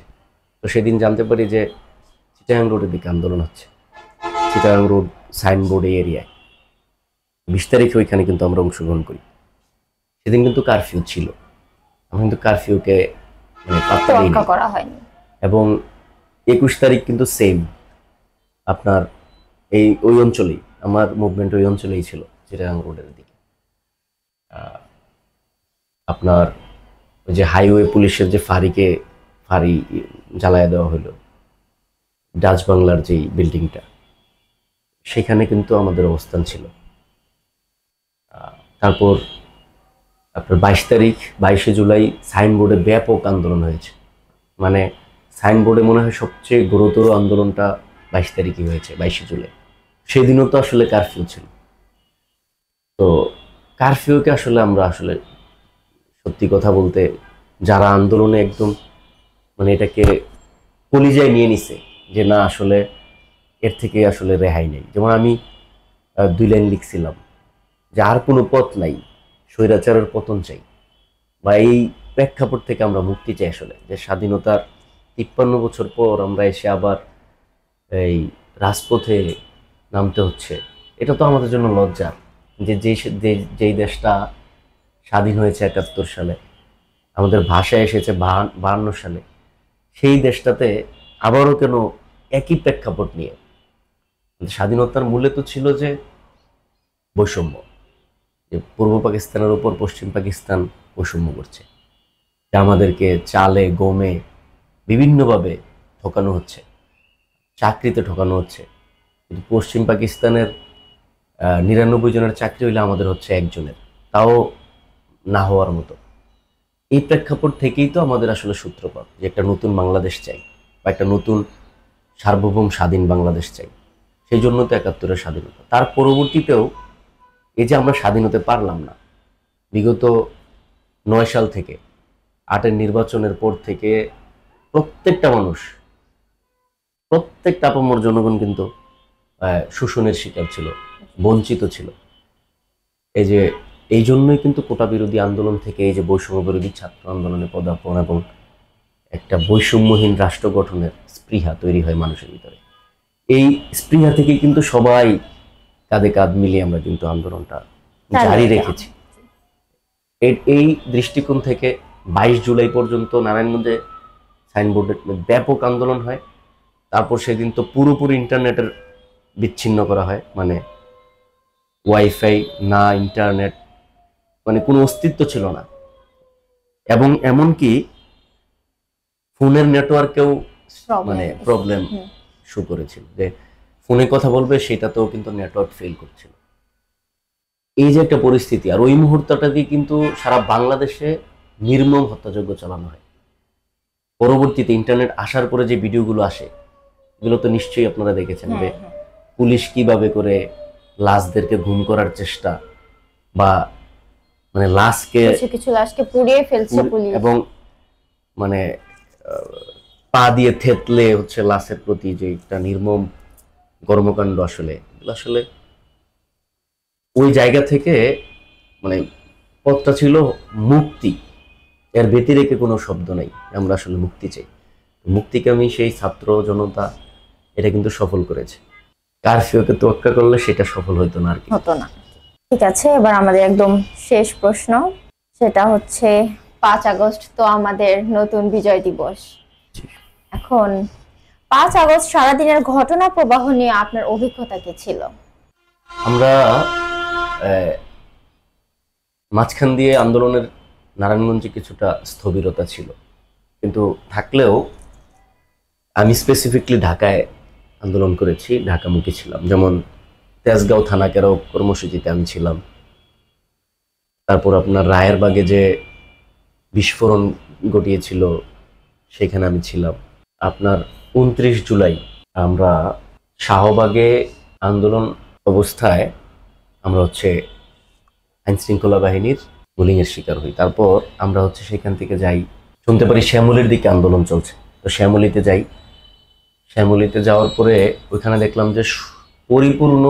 তো সেদিন জানতে পারি যে চিটাগাং রোডের দিকে আন্দোলন হচ্ছে, চিটাগাং রোড সাইনবোর্ড এই এরিয়ায়। 20 তারিখে ওইখানে কিন্তু আমরা অংশগ্রহণ করি। সেদিন কিন্তু কারফিউ ছিল, আমরা কিন্তু কারফিউকে মানে পাত্তা দিইনি। তোয়াক্কা করা হয়নি। এবং 21 তারিখ কিন্তু সেম, আপনার ওই অঞ্চলেই আমার মুভমেন্ট, ওই অঞ্চলেই ছিল চিটাগাং রোডের দিকে। আপনার ওই যে হাইওয়ে পুলিশের যে ফাঁড়ি জ্বালায় দেওয়া হলো, ডাচ বাংলার যেই বিল্ডিংটা, সেখানে কিন্তু আমাদের অবস্থান ছিল। তারপর আপনার 22 তারিখ 22শে জুলাই সাইনবোর্ডে ব্যাপক আন্দোলন হয়েছে। মানে সাইনবোর্ডে মনে হয় সবচেয়ে গুরুতর আন্দোলনটা 22 তারিখে হয়েছে, 22শে জুলাই। সেদিনও তো আসলে কারফিউ ছিল। তো কারফিউকে আসলে আমরা আসলে সত্যি কথা বলতে যারা আন্দোলনে একদম মানে এটাকে কলিজায় নিয়ে নিছে যে না, আসলে এর থেকে আসলে রেহাই নেই। যেমন আমি 2 লাইন লিখছিলাম যে আর কোনো পথ নাই, স্বৈরাচারের পতন চাই, বা এই প্রেক্ষাপট থেকে আমরা মুক্তি চাই। আসলে যে স্বাধীনতার 53 বছর পর আমরা এসে আবার এই রাজপথে নামতে হচ্ছে, এটা তো আমাদের জন্য লজ্জার। যে যেই দেশটা স্বাধীন হয়েছে 71 সালে, আমাদের ভাষা এসেছে 52 সালে, সেই দেশটাতে আবারও কেন একই প্রেক্ষাপট নিয়ে? স্বাধীনতার মূলে তো ছিল যে বৈষম্য, যে পূর্ব পাকিস্তানের উপর পশ্চিম পাকিস্তান বৈষম্য করছে, যে আমাদেরকে চালে গমে বিভিন্নভাবে ঠকানো হচ্ছে, চাকরিতে ঠকানো হচ্ছে। কিন্তু পশ্চিম পাকিস্তানের 99 জনের চাকরি হইলে আমাদের হচ্ছে 1 জনের, তাও না হওয়ার মতো। এই প্রেক্ষাপট থেকেই তো আমাদের আসলে সূত্রপাত যে একটা নতুন বাংলাদেশ চাই, বা একটা নতুন সার্বভৌম স্বাধীন বাংলাদেশ চাই। সেই জন্য তো 71-এর স্বাধীনতা। তার পরবর্তীতেও এই যে আমরা স্বাধীন হতে পারলাম না, বিগত 9 সাল থেকে 8-এর নির্বাচনের পর থেকে প্রত্যেকটা মানুষ, প্রত্যেকটা আপামর জনগণ কিন্তু শোষণের শিকার ছিল, বঞ্চিত ছিল। এই জন্যই কিন্তু কোটা বিরোধী আন্দোলন থেকে এই যে বৈষম্য বিরোধী ছাত্র আন্দোলনে পদার্পণ এবং একটা বৈষম্যহীন রাষ্ট্র গঠনের স্পৃহা তৈরি হয় মানুষের ভিতরে। এই স্পৃহা থেকে কিন্তু সবাই কাঁধে কাঁধ মিলিয়ে আমরা কিন্তু আন্দোলনটা জারি রেখেছি। এই দৃষ্টিকোণ থেকে 22 জুলাই পর্যন্ত নারায়ণগঞ্জে সাইনবোর্ডে ব্যাপক আন্দোলন হয়। তারপর সেদিন তো পুরোপুরি ইন্টারনেটের বিচ্ছিন্ন করা হয়, মানে ওয়াইফাই না, ইন্টারনেট মানে কোনো অস্তিত্ব ছিল না। এবং এমনকি ফোনের নেটওয়ার্কেও মানে প্রবলেম শো করেছিল, যে ফোনে কথা বলবে সেটাতেও কিন্তু নেটওয়ার্ক ফেল করছিল। এই যে একটা পরিস্থিতি, আর ওই মুহূর্তটা দিয়ে কিন্তু সারা বাংলাদেশে নির্মম হত্যাযজ্ঞ চালানো হয়। পরবর্তীতে ইন্টারনেট আসার পরে যে ভিডিওগুলো আসে, এগুলো তো নিশ্চয়ই আপনারা দেখেছেন যে পুলিশ কিভাবে করে লাশদেরকে গুম করার চেষ্টা, বা মানে কিছু লাশকে পুড়িয়ে ফেলছে পুলিশ, এবং মানে পা দিয়ে থেতলে হচ্ছে লাশের প্রতি যে একটা নির্মম কর্মকাণ্ড। আসলে আসলে ওই জায়গা থেকে মানে পথটা ছিল মুক্তি, এর ব্যতিরেকে কোনো শব্দ নাই। আমরা আসলে মুক্তি চাই, মুক্তিকামী সেই ছাত্র জনতা এটা কিন্তু সফল করেছে। কারফিউকে তোয়াক্কা করলে সেটা সফল হতো না, আর কি হতো না। ঠিক আছে, এবার আমাদের একদম শেষ প্রশ্ন, সেটা হচ্ছে 5 আগস্ট তো আমাদের নতুন বিজয় দিবস। এখন 5 আগস্ট সারাদিনের ঘটনা প্রবাহ নিয়ে আপনার অভিজ্ঞতা কি ছিল? আমরা মাঝখান দিয়ে আন্দোলনের নারায়ণগঞ্জে কিছুটা স্থবিরতা ছিল, কিন্তু থাকলেও আমি স্পেসিফিকলি ঢাকায় আন্দোলন করেছি, ঢাকামুখী ছিলাম। যেমন তেজগাঁও থানা কেরাও কর্মসূচিতে আমি ছিলাম। তারপর আপনার রায়েরবাগে যে বিস্ফোরণ ঘটিয়েছিল, সেখানে আমি ছিলাম। আপনার 29 জুলাই আমরা শাহবাগে আন্দোলন অবস্থায় আমরা হচ্ছে আইন শৃঙ্খলা বাহিনীর বুলিংয়ের শিকার হই। তারপর আমরা হচ্ছে সেখান থেকে যাই, শুনতে পারি শ্যামলীর দিকে আন্দোলন চলছে, তো শ্যামলীতে যাই। শ্যামলীতে যাওয়ার পরে ওইখানে দেখলাম যে পরিপূর্ণ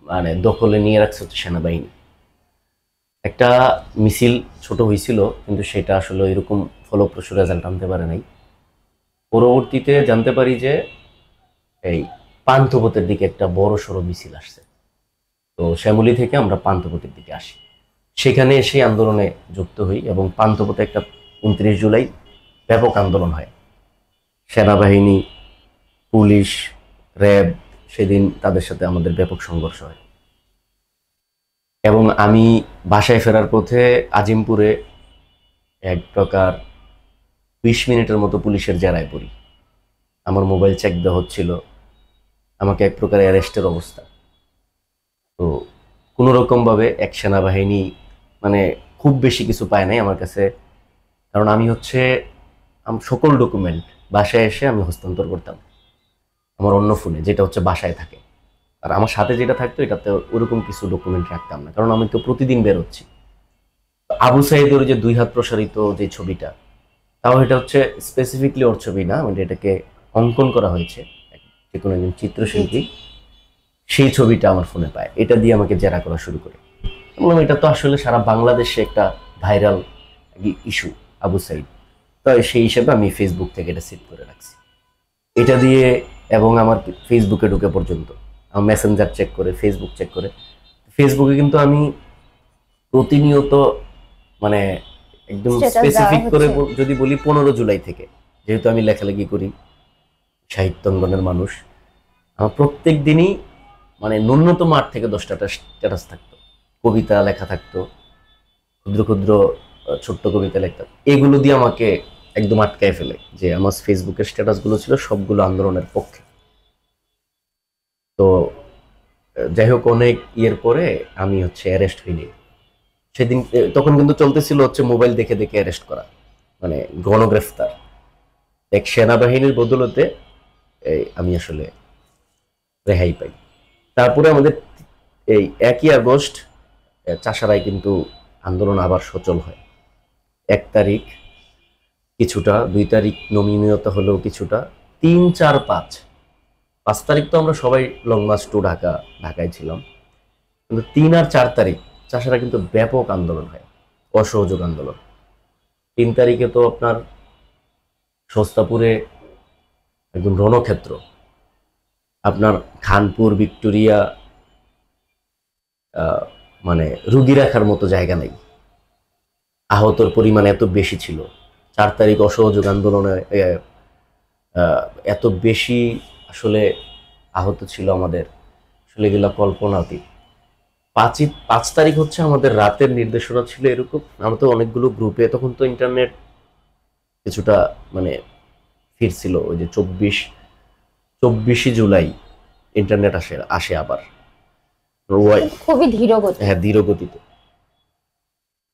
মানে দখলে নিয়ে রাখছে হচ্ছে সেনাবাহিনী। একটা মিছিল ছোট হয়েছিল, কিন্তু সেটা আসলে এরকম ফলপ্রসূ রেজাল্ট আনতে পারে নাই। পরবর্তীতে জানতে পারি যে এই পান্থপথের দিকে একটা বড় সড়ো মিছিল আসছে। তো শ্যামলী থেকে আমরা পান্থপথের দিকে আসি, সেখানে এসে আন্দোলনে যুক্ত হই এবং পান্থপথে একটা 29 জুলাই ব্যাপক আন্দোলন হয়। সেনাবাহিনী, পুলিশ, র্যাব, সেদিন তাদের সাথে আমাদের ব্যাপক সংঘর্ষ হয়। এবং আমি বাসায় ফেরার পথে আজিমপুরে এক প্রকার 20 মিনিটের মতো পুলিশের জেরায় পড়ি। আমার মোবাইল চেক দেওয়া হচ্ছিল, আমাকে এক প্রকার অ্যারেস্টের অবস্থা। তো কোনো রকমভাবে এক সেনাবাহিনী মানে খুব বেশি কিছু পায় নাই আমার কাছে, কারণ আমি হচ্ছে সকল ডকুমেন্ট বাসায় এসে আমি হস্তান্তর করতাম আমার অন্য ফোনে, যেটা হচ্ছে বাসায় থাকে। আর আমার সাথে যেটা থাকতো এটাতে ওরকম কিছু ডকুমেন্ট রাখতাম না, কারণ আমি তো প্রতিদিন বেরোচ্ছি। আবু সাইদের যে 2 হাত প্রসারিত যে ছবিটা, তাও এটা হচ্ছে স্পেসিফিকলি ওর ছবি না, মানে এটাকে অঙ্কন করা হয়েছে যে কোনো একজন চিত্রশিল্পী, সেই ছবিটা আমার ফোনে পায়। এটা দিয়ে আমাকে জেরা করা শুরু করে। বললাম এটা তো আসলে সারা বাংলাদেশে একটা ভাইরাল ইস্যু আবু সাইদ, তো সেই হিসেবে আমি ফেসবুক থেকে এটা সেভ করে রাখছি এটা দিয়ে। এবং আমার ফেসবুকে ঢুকে পর্যন্ত আমার মেসেঞ্জার চেক করে, ফেসবুক চেক করে, ফেসবুকে কিন্তু আমি প্রতিনিয়ত মানে একদম Status দেওয়া স্পেসিফিক করে হচ্ছে। যদি বলি 15 জুলাই থেকে, যেহেতু আমি লেখালেখি করি, সাহিত্যাঙ্গনের মানুষ, আমার প্রত্যেক দিনই মানে ন্যূনতম 8 থেকে 10টা স্ট্যাটাস থাকতো, কবিতা লেখা থাকতো, ক্ষুদ্র ক্ষুদ্র ছোট্ট কবিতা লিখতাম। এগুলো দিয়ে আমাকে একদম আটকায় ফেলে, যে আমার ফেসবুকের স্ট্যাটাসগুলো ছিল সবগুলো আন্দোলনের পক্ষে। তো যাই হোক, অনেক ইয়ের পরে আমি হচ্ছে অ্যারেস্ট হইনি সেদিন। তখন কিন্তু চলতেছিল হচ্ছে মোবাইল দেখে দেখে অ্যারেস্ট করা, মানে গণগ্রেফতার। এক সেনাবাহিনীর বদলতে আমি আসলে রেহাই পাই। তারপরে আমাদের এই 1ই আগস্ট চাষারায় কিন্তু আন্দোলন আবার সচল হয়। 1 তারিখ কিছুটা, 2 তারিখ নমনীয়তা হলেও কিছুটা, 3, 4, 5 তারিখ তো আমরা সবাই লং মার্চ টু ঢাকায় ছিলাম, কিন্তু 3 আর 4 তারিখ চাষারা কিন্তু ব্যাপক আন্দোলন হয়, অসহযোগ আন্দোলন। 3 তারিখে তো আপনার সস্তাপুরে একদম রণক্ষেত্র, আপনার খানপুর, ভিক্টোরিয়া, মানে রুগী রাখার মতো জায়গা নেই, আহতর পরিমাণ এত বেশি ছিল। 4 তারিখ অসহযোগ আন্দোলনে এত বেশি আসলে আহত ছিল আমাদের, আসলে এগুলো কল্পনাতীত। 5 তারিখ হচ্ছে আমাদের রাতের নির্দেশনা ছিল এরকম। আমরা তো অনেকগুলো গ্রুপে, তখন তো ইন্টারনেট কিছুটা মানে ফিরছিল, ওই যে 24 জুলাই ইন্টারনেট আসে আবার, খুবই ধীর গতি। হ্যাঁ ধীর গতিতে।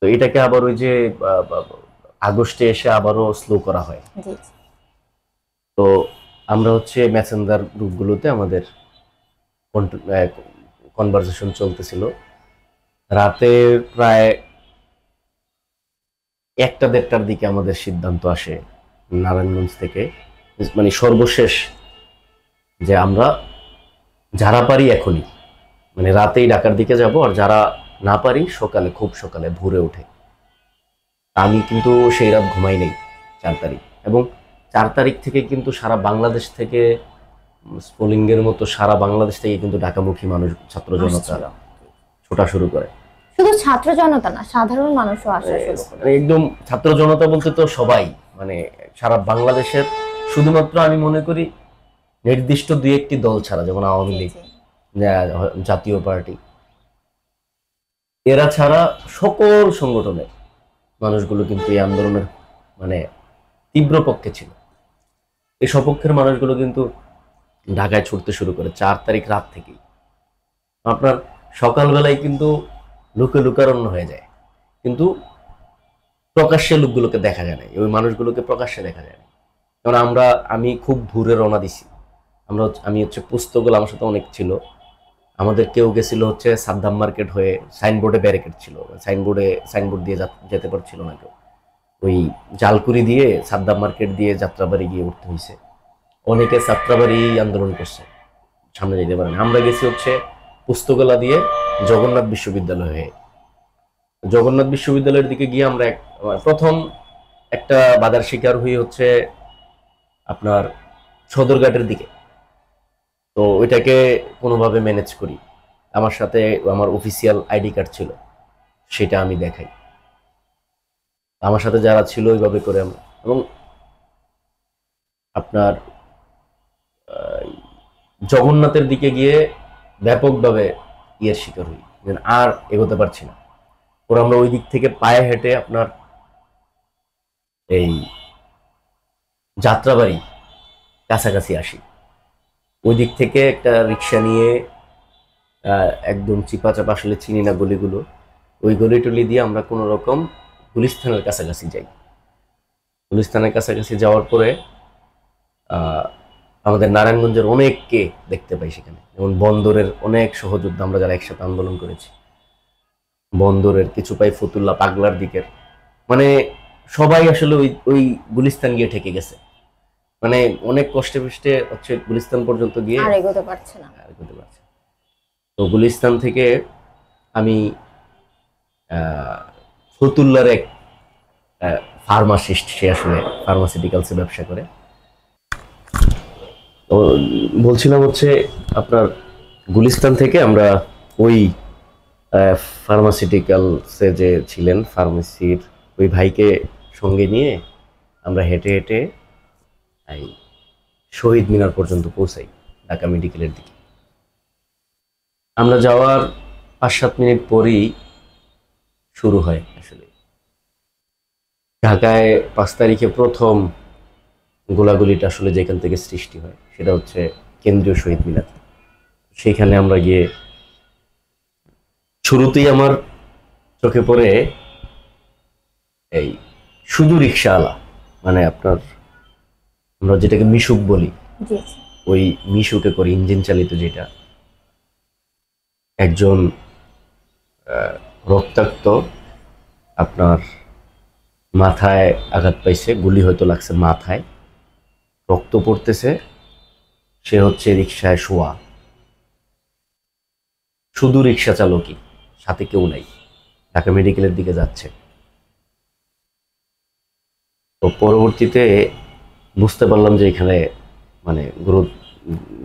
তো এটাকে আবার ওই যে আগস্টে এসে আবারও স্লো করা হয়। জি। তো আমরা হচ্ছে মেসেঞ্জার গ্রুপগুলোতে আমাদের কনভারসেশন চলতেছিল। রাতে প্রায় 1টা-1:30টার দিকে আমাদের সিদ্ধান্ত আসে নারায়ণগঞ্জ থেকে, মানে সর্বশেষ, যে আমরা যারা পারি এখনই, মানে রাতেই ঢাকার দিকে যাব, আর যারা না পারি সকালে, খুব সকালে ভোরে উঠে। আমি কিন্তু সেই রাত ঘুমাই নেই 4 তারিখ। এবং 4 তারিখ থেকে কিন্তু সারা বাংলাদেশ থেকে স্পোলিংয়ের মতো সারা বাংলাদেশ থেকে কিন্তু ঢাকামুখী মানুষ, ছাত্র জনতা ছোটা শুরু করে। শুধু ছাত্র জনতা না, সাধারণ মানুষও আসা শুরু করে। মানে একদম ছাত্র জনতা বলতে তো সবাই, মানে সারা বাংলাদেশের, শুধুমাত্র আমি মনে করি নির্দিষ্ট 2-1টি দল ছাড়া, যেমন আওয়ামী লীগ, জাতীয় পার্টি, এরা ছাড়া সকল সংগঠনের মানুষগুলো কিন্তু এই আন্দোলনের মানে তীব্র পক্ষে ছিল। এই সপক্ষের মানুষগুলো কিন্তু ঢাকায় ছুটতে শুরু করে 4 তারিখ রাত থেকেই। আপনার সকালবেলায় কিন্তু লুকারণ্য হয়ে যায়, কিন্তু প্রকাশ্যে লোকগুলোকে দেখা যায় না, ওই মানুষগুলোকে প্রকাশ্যে দেখা যায় না। কারণ আমি খুব ভোরে রওনা দিছি। আমি হচ্ছে পুস্তকগুলো আমার সাথে অনেক ছিল। আমাদের কেউ গেছিল হচ্ছে সাদ্দাম মার্কেট হয়ে, সাইনবোর্ডে ব্যারিকেড ছিল, সাইনবোর্ড দিয়ে যেতে পারছিল না কেউ। ওই জালকুড়ি দিয়ে সাদ্দাম মার্কেট দিয়ে যাত্রাবাড়ি গিয়ে উঠতে হয়েছে। অনেকে যাত্রাবাড়ি আন্দোলন করছে, সামনে যেতে পারে না। আমরা গেছি হচ্ছে পুস্তকলা দিয়ে জগন্নাথ বিশ্ববিদ্যালয় হয়ে। জগন্নাথ বিশ্ববিদ্যালয়ের দিকে গিয়ে আমরা প্রথম একটা বাধার শিকার হয়ে হচ্ছে আপনার সদরঘাটের দিকে। তো ওইটাকে কোনোভাবে ম্যানেজ করি। আমার সাথে আমার অফিসিয়াল আইডি কার্ড ছিল, সেটা আমি দেখাই। আমার সাথে যারা ছিল ওইভাবে করে আমরা, এবং আপনার জগন্নাথের দিকে গিয়ে ব্যাপকভাবে ইয়ের শিকার হই, আর এগোতে পারছি না। ওরা আমরা ওই দিক থেকে পায়ে হেঁটে আপনার এই যাত্রাবাড়ি কাছাকাছি আসি। ওই দিক থেকে একটা রিক্সা নিয়ে একদম চিপা চাপা, আসলে চিনি না গলিগুলো, ওই গলি টলি দিয়ে আমরা কোনো রকম গুলিস্তানের কাছাকাছি যাই। গুলিস্তানের কাছাকাছি যাওয়ার পরে আমাদের নারায়ণগঞ্জের অনেককে দেখতে পাই সেখানে, যেমন বন্দরের অনেক সহযোদ্ধা, আমরা যারা একসাথে আন্দোলন করেছি, বন্দরের কিছু পাই, ফতুল্লা পাগলার দিকের, মানে সবাই আসলে ওই ওই গুলিস্তান গিয়ে ঠেকে গেছে। মানে অনেক কষ্টে পিষ্টে হচ্ছে গুলিস্তান পর্যন্ত গিয়ে আর এগোতে পারছে না। তো গুলিস্তান থেকে আমি ফতুল্লার এক ফার্মাসিস্ট, সে আসলে ফার্মাসিউটিক্যালসে ব্যবসা করে। তো বলছিলাম হচ্ছে আপনার গুলিস্তান থেকে আমরা ওই ফার্মাসিউটিক্যালসে যে ছিলেন ফার্মেসির ওই ভাইকে সঙ্গে নিয়ে আমরা হেঁটে হেঁটে এই শহীদ মিনার পর্যন্ত পৌঁছাই, ঢাকা মেডিকেলের দিকে। আমরা যাওয়ার 5-7 মিনিট পরেই শুরু হয় আসলে ঢাকায় 5 তারিখে প্রথম গোলাগুলিটা আসলে যেখান থেকে সৃষ্টি হয় সেটা হচ্ছে কেন্দ্রীয় শহীদ মিনার। সেইখানে আমরা গিয়ে শুরুতেই আমার চোখে পড়ে এই শুধু রিক্সাওয়ালা, মানে আপনার আমরা যেটাকে মিশুক বলি, ওই মিশুকে করে ইঞ্জিন চালিত যেটা, একজন রক্তাক্ত, আপনার মাথায় আঘাত পাইছে, গুলি হয়তো লাগছে মাথায়, রক্ত পড়তেছে, সে হচ্ছে রিক্সায় শোয়া, শুধু রিক্সা চালকই, সাথে কেউ নাই, ঢাকা মেডিকেলের দিকে যাচ্ছে। তো পরবর্তীতে বুঝতে পারলাম যে এখানে মানে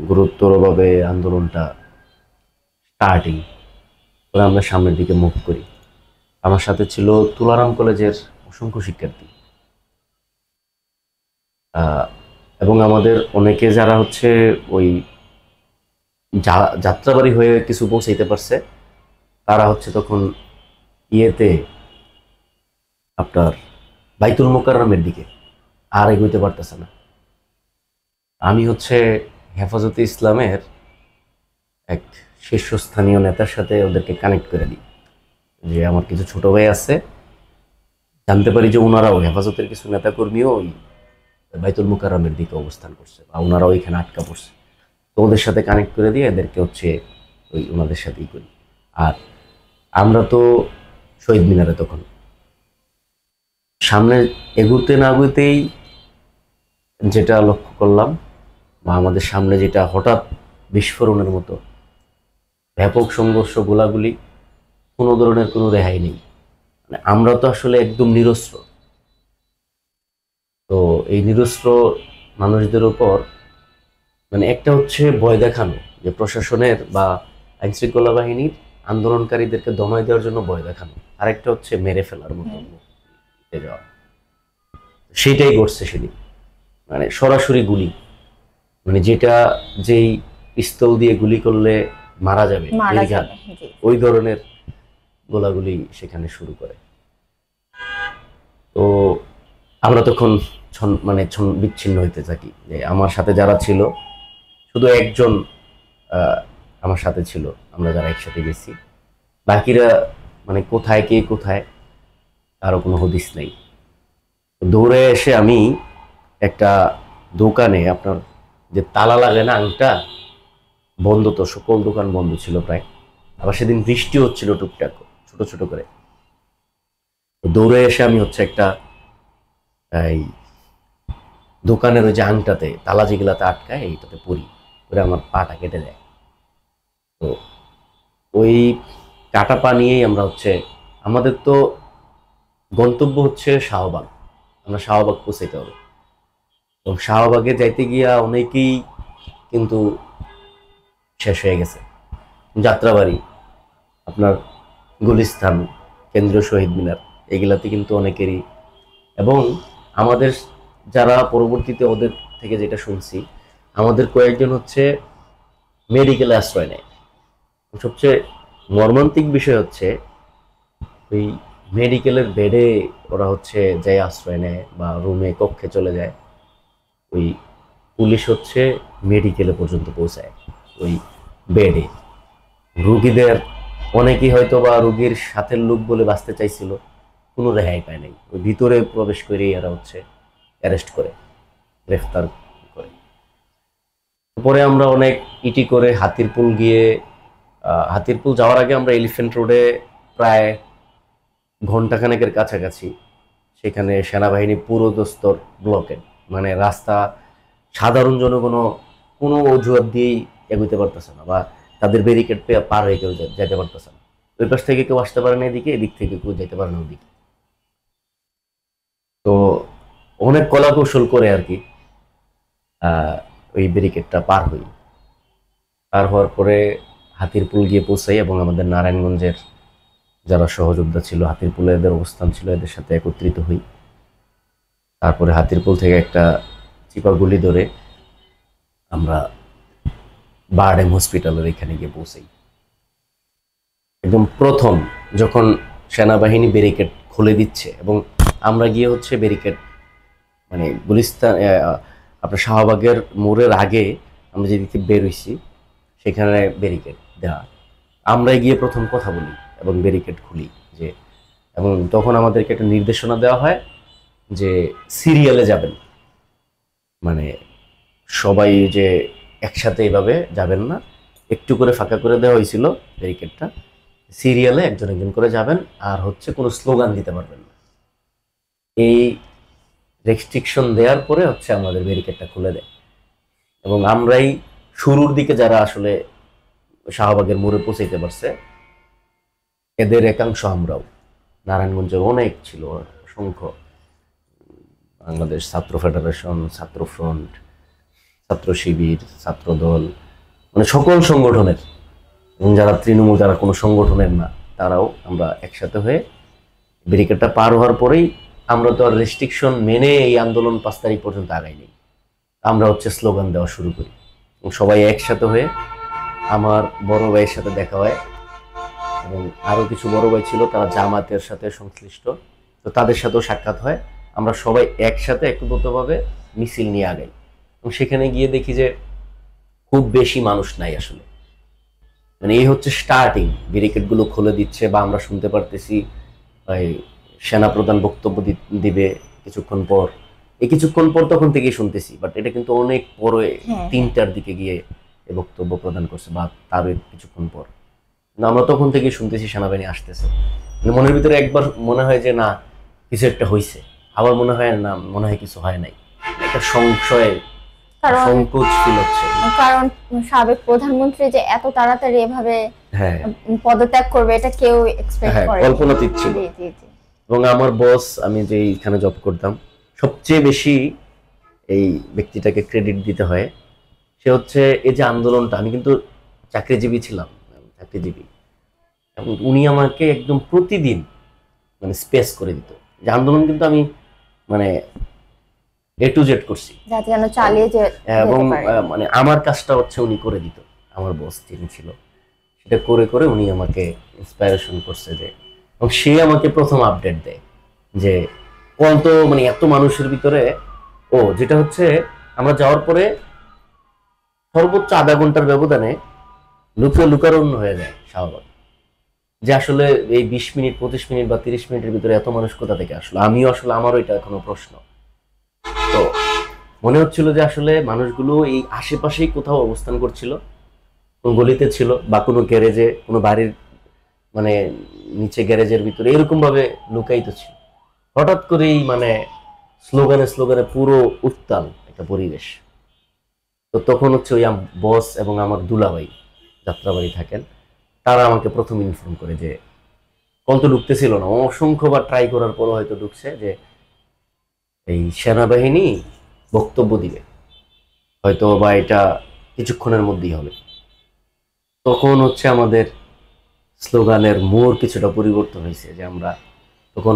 গুরুতরভাবে আন্দোলনটা স্টার্টিং। আমরা সামনের দিকে মুভ করি। আমার সাথে ছিল তুলারাম কলেজের অসংখ্য শিক্ষার্থী, এবং আমাদের অনেকে যারা হচ্ছে ওই যাত্রাবাড়ি হয়ে কিছু পৌঁছাইতে পারছে, তারা হচ্ছে তখন ইয়েতে আপনার বাইতুল মোকাররমের দিকে আর এগোতে পারতেছে না। আমি হচ্ছে হেফাজতে ইসলামের এক শীর্ষস্থানীয় নেতার সাথে ওদেরকে কানেক্ট করে দিই, যে আমার কিছু ছোট ভাই আছে, জানতে পারি যে ওনারাও হেফাজতের কিছু নেতাকর্মীও ওই বাইতুল মোকাররমের দিকে অবস্থান করছে, বা ওনারাও এখানে আটকা পড়ছে। তো ওদের সাথে কানেক্ট করে দিয়ে এদেরকে হচ্ছে ওই ওনাদের সাথেই করি। আর আমরা তো শহীদ মিনারে তখন সামনে এগুতে না এগুতেই যেটা লক্ষ্য করলাম, বা আমাদের সামনে যেটা হঠাৎ বিস্ফোরণের মতো ব্যাপক সংঘর্ষ, গোলাগুলি, কোনো ধরনের কোনো রেহাই নেই। মানে আমরা তো আসলে একদম নিরস্ত্র। তো এই নিরস্ত্র মানুষদের উপর মানে একটা হচ্ছে ভয় দেখানো, যে প্রশাসনের বা আইন শৃঙ্খলা বাহিনীর আন্দোলনকারীদেরকে দমায় দেওয়ার জন্য ভয় দেখানো, আরেকটা হচ্ছে মেরে ফেলার মতো যাওয়া। সেটাই ঘটছে সেদিন, মানে সরাসরি গুলি, মানে যেই পিস্তল দিয়ে গুলি করলে মারা যাবে ওই ধরনের গোলাগুলি সেখানে শুরু করে। তো আমরা তখন মানে বিচ্ছিন্ন হইতে থাকি। যে আমার সাথে যারা ছিল, শুধু একজন আমার সাথে ছিল, আমরা যারা একসাথে গেছি, বাকিরা মানে কোথায় কে কোথায় কারো কোনো হদিস নেই। দৌড়ে এসে আমি একটা দোকানে, আপনার যে তালা লাগে না আংটা, বন্ধ, তো সকল দোকান বন্ধ ছিল প্রায়। আবার সেদিন বৃষ্টি হচ্ছিল টুকটাক ছোট ছোট করে। তো দৌড়ে এসে আমি হচ্ছে একটা এই দোকানের ওই যে আংটাতে তালা যেগুলাতে আটকায় এইটাতে পড়ি, পরে আমার পাটা কেটে যায়। তো ওই কাটা পা নিয়েই আমরা হচ্ছে, আমাদের তো গন্তব্য হচ্ছে শাহবাগ, আমরা শাহবাগ পৌঁছাইতে হবে। এবং শাহবাগে যাইতে গিয়া অনেকেই কিন্তু শেষ হয়ে গেছে। যাত্রাবাড়ি, আপনার গুলিস্তান, কেন্দ্রীয় শহীদ মিনার, এগুলাতে কিন্তু অনেকেরই, এবং আমাদের যারা পরবর্তীতে ওদের থেকে যেটা শুনছি, আমাদের কয়েকজন হচ্ছে মেডিকেলে আশ্রয় নেয়। সবচেয়ে মর্মান্তিক বিষয় হচ্ছে ওই মেডিকেলের বেডে ওরা হচ্ছে যাই আশ্রয় নেয় বা রুমে কক্ষে চলে যায়, ওই পুলিশ হচ্ছে মেডিকেলে পর্যন্ত পৌঁছায় ওই বেডে। রুগীদের অনেকেই হয়তো বা রুগীর সাথের লোক বলে বাঁচতে চাইছিল, কোনো রেহাই পায় নাই, ওই ভিতরে প্রবেশ করেই এরা হচ্ছে অ্যারেস্ট করে, গ্রেফতার করে। পরে আমরা অনেক ইটি করে হাতিরপুল গিয়ে, হাতিরপুল যাওয়ার আগে আমরা এলিফ্যান্ট রোডে প্রায় ঘন্টাখানেকের কাছাকাছি, সেখানে সেনাবাহিনী পুরো দস্তর ব্লকেড, মানে রাস্তা সাধারণ জনগণও কোনো অজুহাত দিয়েই এগোতে পারতেছে না, বা তাদের ব্যারিকেড পার হয়ে কেউ যেতে পারতেছে না। ওই পাশ থেকে কেউ আসতে পারে না এদিকে, এদিক থেকে কেউ যেতে পারে না ওদিকে। তো অনেক কলা কৌশল করে আর কি ওই ব্যারিকেডটা পার হই। পার হওয়ার পরে হাতিরপুল গিয়ে পৌঁছাই, এবং আমাদের নারায়ণগঞ্জের যারা সহযোদ্ধা ছিল, হাতিরপুলে এদের অবস্থান ছিল, এদের সাথে একত্রিত হই। তারপরে হাতিরপুল থেকে একটা চিপা গুলি ধরে আমরা বারডেম হসপিটালের এখানে গিয়ে পৌঁছাই। একদম প্রথম যখন সেনাবাহিনী ব্যারিকেড খুলে দিচ্ছে, এবং আমরা গিয়ে হচ্ছে ব্যারিকেড, মানে গুলিস্তান আপনার শাহবাগের মোড়ের আগে আমরা যেদিকে বের হইছি সেখানে ব্যারিকেড দেওয়া, আমরা গিয়ে প্রথম কথা বলি এবং ব্যারিকেড খুলি যে, এবং তখন আমাদেরকে একটা নির্দেশনা দেওয়া হয় যে সিরিয়ালে যাবেন, মানে সবাই যে একসাথে এইভাবে যাবেন না, একটু করে ফাঁকা করে দেওয়া হয়েছিল ব্যারিকেডটা, সিরিয়ালে একজন একজন করে যাবেন, আর হচ্ছে কোনো স্লোগান দিতে পারবেন না। এই রেস্ট্রিকশন দেওয়ার পরে হচ্ছে আমাদের ব্যারিকেডটা খুলে দেয়, এবং আমরাই শুরুর দিকে যারা আসলে শাহবাগের মোড়ে পৌঁছাইতে পারছে, এদের একাংশ আমরাও। নারায়ণগঞ্জে অনেক ছিল অসংখ্য, বাংলাদেশ ছাত্র ফেডারেশন, ছাত্র ফ্রন্ট, ছাত্র শিবির, ছাত্র দল, মানে সকল সংগঠনের, এবং যারা তৃণমূল, যারা কোনো সংগঠনের না, তারাও আমরা একসাথে হয়ে ব্যারিকেডটা পার হওয়ার পরেই, আমরা তো আর রেস্ট্রিকশন মেনে এই আন্দোলন 5 তারিখ পর্যন্ত আগাইনি, আমরা হচ্ছে স্লোগান দেওয়া শুরু করি, এবং সবাই একসাথে হয়ে, আমার বড় ভাইয়ের সাথে দেখা হয়, এবং আরও কিছু বড় ভাই ছিল তারা জামাতের সাথে সংশ্লিষ্ট, তো তাদের সাথেও সাক্ষাৎ হয়। আমরা সবাই একসাথে একত্রিতভাবে মিছিল নিয়ে আগাই, এবং সেখানে গিয়ে দেখি যে খুব বেশি মানুষ নাই আসলে, মানে এই হচ্ছে স্টার্টিং। ব্যারিকেডগুলো খুলে দিচ্ছে, বা আমরা শুনতে পারতেছি সেনা প্রধান বক্তব্য দিবে কিছুক্ষণ পর, এই কিছুক্ষণ পর তখন থেকেই শুনতেছি, বাট এটা কিন্তু অনেক পরে 3টার দিকে গিয়ে এই বক্তব্য প্রদান করছে, বা তার কিছুক্ষণ পর। আমরা তখন থেকেই শুনতেছি সেনাবাহিনী আসতেছে, মানে মনের ভিতরে একবার মনে হয় যে না কিছু একটা হয়েছে, আবার মনে হয় না, মনে হয় কিছু হয় নাই, একটা সংশয়, সংকোচ ফিল হচ্ছে। কারণ সাবেক প্রধানমন্ত্রী যে এত তাড়াতাড়ি এভাবে হ্যাঁ পদত্যাগ করবে এটা কেউ এক্সপেক্ট করে, কল্পনাতীত ছিল। এবং আমার বস, আমি যে এখানে জব করতাম, সবচেয়ে বেশি এই ব্যক্তিটাকে ক্রেডিট দিতে হয়। সে হচ্ছে এই যে আন্দোলনটা, আমি কিন্তু চাকরিজীবী ছিলাম, চাকরিজীবী, এবং উনি আমাকে একদম প্রতিদিন মানে স্পেস করে দিত যে আন্দোলন কিন্তু আমি মানে এ টু জেড করছি, যাতে যেন চালিয়ে এবং মানে আমার কাজটা হচ্ছে উনি করে দিত, আমার বস যিনি ছিল, সেটা করে করে উনি আমাকে ইন্সপায়ারেশন করছে যে, এবং সে আমাকে প্রথম আপডেট দেয় যে কত, মানে এত মানুষের ভিতরে, ও যেটা হচ্ছে আমরা যাওয়ার পরে সর্বোচ্চ আধা ঘন্টার ব্যবধানে লুকারণ্য হয়ে যায় শাহবাগ, যে আসলে এই 20 মিনিট 25 মিনিট বা 30 মিনিটের ভিতরে এত মানুষ কোথা থেকে আসলো। আমিও আসলে আমারও এটা এখনো প্রশ্ন। তো মনে হচ্ছিল যে আসলে মানুষগুলো এই আশেপাশেই কোথাও অবস্থান করছিল, কোন গলিতে ছিল বা কোনো গ্যারেজে, কোনো বাড়ির মানে নিচে গ্যারেজের ভিতরে এরকম ভাবে লুকায়িত ছিল। হঠাৎ করেই মানে স্লোগানে স্লোগানে পুরো উত্তাল একটা পরিবেশ। তো তখন হচ্ছে ওই বস এবং আমার দুলাভাই যাত্রাবাড়ি থাকেন, তারা আমাকে প্রথম ইনফর্ম করে যে কল তো ঢুকতেছিল না, অসংখ্যবার ট্রাই করার পরও হয়তো ঢুকছে, যে এই সেনাবাহিনী বক্তব্য দিবে, হয়তো বা এটা কিছুক্ষণের মধ্যেই হবে। তখন হচ্ছে আমাদের স্লোগানের মোড় কিছুটা পরিবর্তন হয়েছে, যে আমরা তখন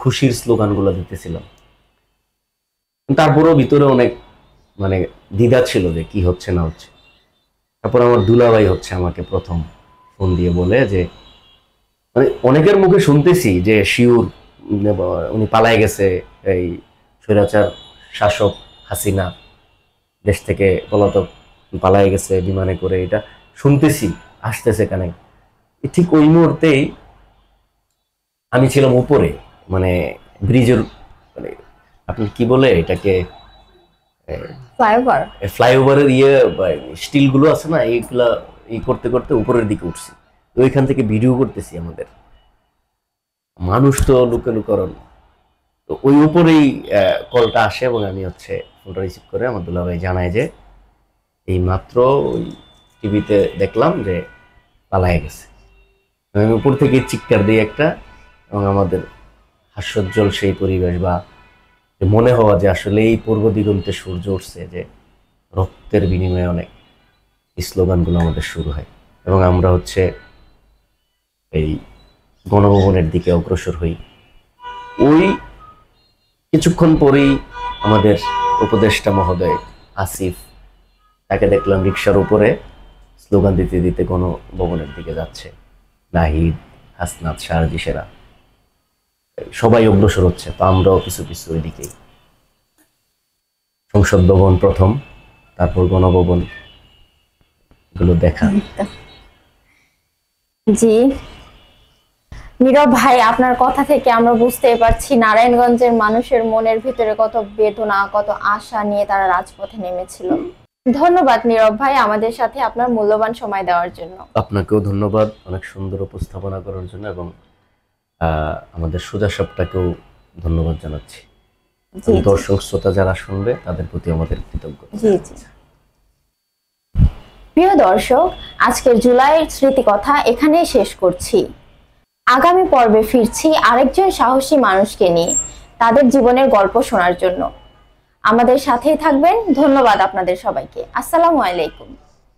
খুশির স্লোগানগুলো দিতেছিলাম। তারপরেও ভিতরে অনেক মানে দ্বিধা ছিল যে কি হচ্ছে না হচ্ছে। তারপর আমার দুলাভাই হচ্ছে আমাকে প্রথম ফোন দিয়ে বলে যে মানে অনেকের মুখে শুনতেছি যে শিউর উনি পালায় গেছে, এই স্বৈরাচার শাসক হাসিনা দেশ থেকে পলাতক পালায় গেছে বিমানে করে, এটা শুনতেছি আসতেছে কানে। ঠিক ওই মুহূর্তেই আমি ছিলাম উপরে, মানে ব্রিজের, মানে আপনি কি বলে এটাকে, ফ্লাইওভার। ফ্লাইওভারের স্টিল গুলো আছে না, এইগুলা করতে করতে উপরের দিকে উঠছি। তো ওইখান থেকে ভিডিও করতেছি, আমাদের মানুষ তো লুকালুকরণ। তো ওই উপরেই কলটা আসে এবং আমি হচ্ছে ফোনটা রিসিভ করে আমার দুলাভাই জানায় যে এই মাত্র ওই টিভিতে দেখলাম যে পালায় গেছে। আমি উপর থেকে চিৎকার দিই একটা, এবং আমাদের হাস্যোজ্জ্বল সেই পরিবেশ বা মনে হওয়া যে আসলে এই পূর্ব দিগন্তে সূর্য উঠছে, যে রক্তের বিনিময়ে অনেক স্লোগানগুলো আমাদের শুরু হয় এবং আমরা হচ্ছে এই গণভবনের দিকে অগ্রসর হই। ওই কিছুক্ষণ পরেই আমাদের উপদেষ্টা মহোদয় আসিফ, তাকে দেখলাম রিক্সার উপরে স্লোগান দিতে দিতে গণভবনের দিকে যাচ্ছে। নাহিদ, হাসনাত, সার্জিসেরা সবাই অগ্রসর হচ্ছে, তো আমরাও পিছু পিছু ওইদিকেই। সংসদ ভবন প্রথম, তারপর গণভবন, এগুলো দেখা। জি নীরব ভাই, আপনার কথা থেকে আমরা বুঝতেই পারছি নারায়ণগঞ্জের মানুষের মনের ভিতরে কত বেদনা, কত আশা নিয়ে তারা রাজপথে নেমেছিল। ধন্যবাদ নীরব ভাই আমাদের সাথে আপনার মূল্যবান সময় দেওয়ার জন্য। আপনাকেও ধন্যবাদ অনেক সুন্দর উপস্থাপনা করার জন্য, এবং আমাদের সুজা সাপটাকেও ধন্যবাদ জানাচ্ছি। জি দর্শক শ্রোতা যারা শুনবে তাদের প্রতি আমাদের কৃতজ্ঞ। জি জি। প্রিয় দর্শক, আজকের জুলাইয়ের স্মৃতিকথা এখানেই শেষ করছি। আগামী পর্বে ফিরছি আরেকজন সাহসী মানুষকে নিয়ে, তাদের জীবনের গল্প শোনার জন্য। আমাদের সাথেই থাকবেন। ধন্যবাদ আপনাদের সবাইকে। আসসালামু আলাইকুম।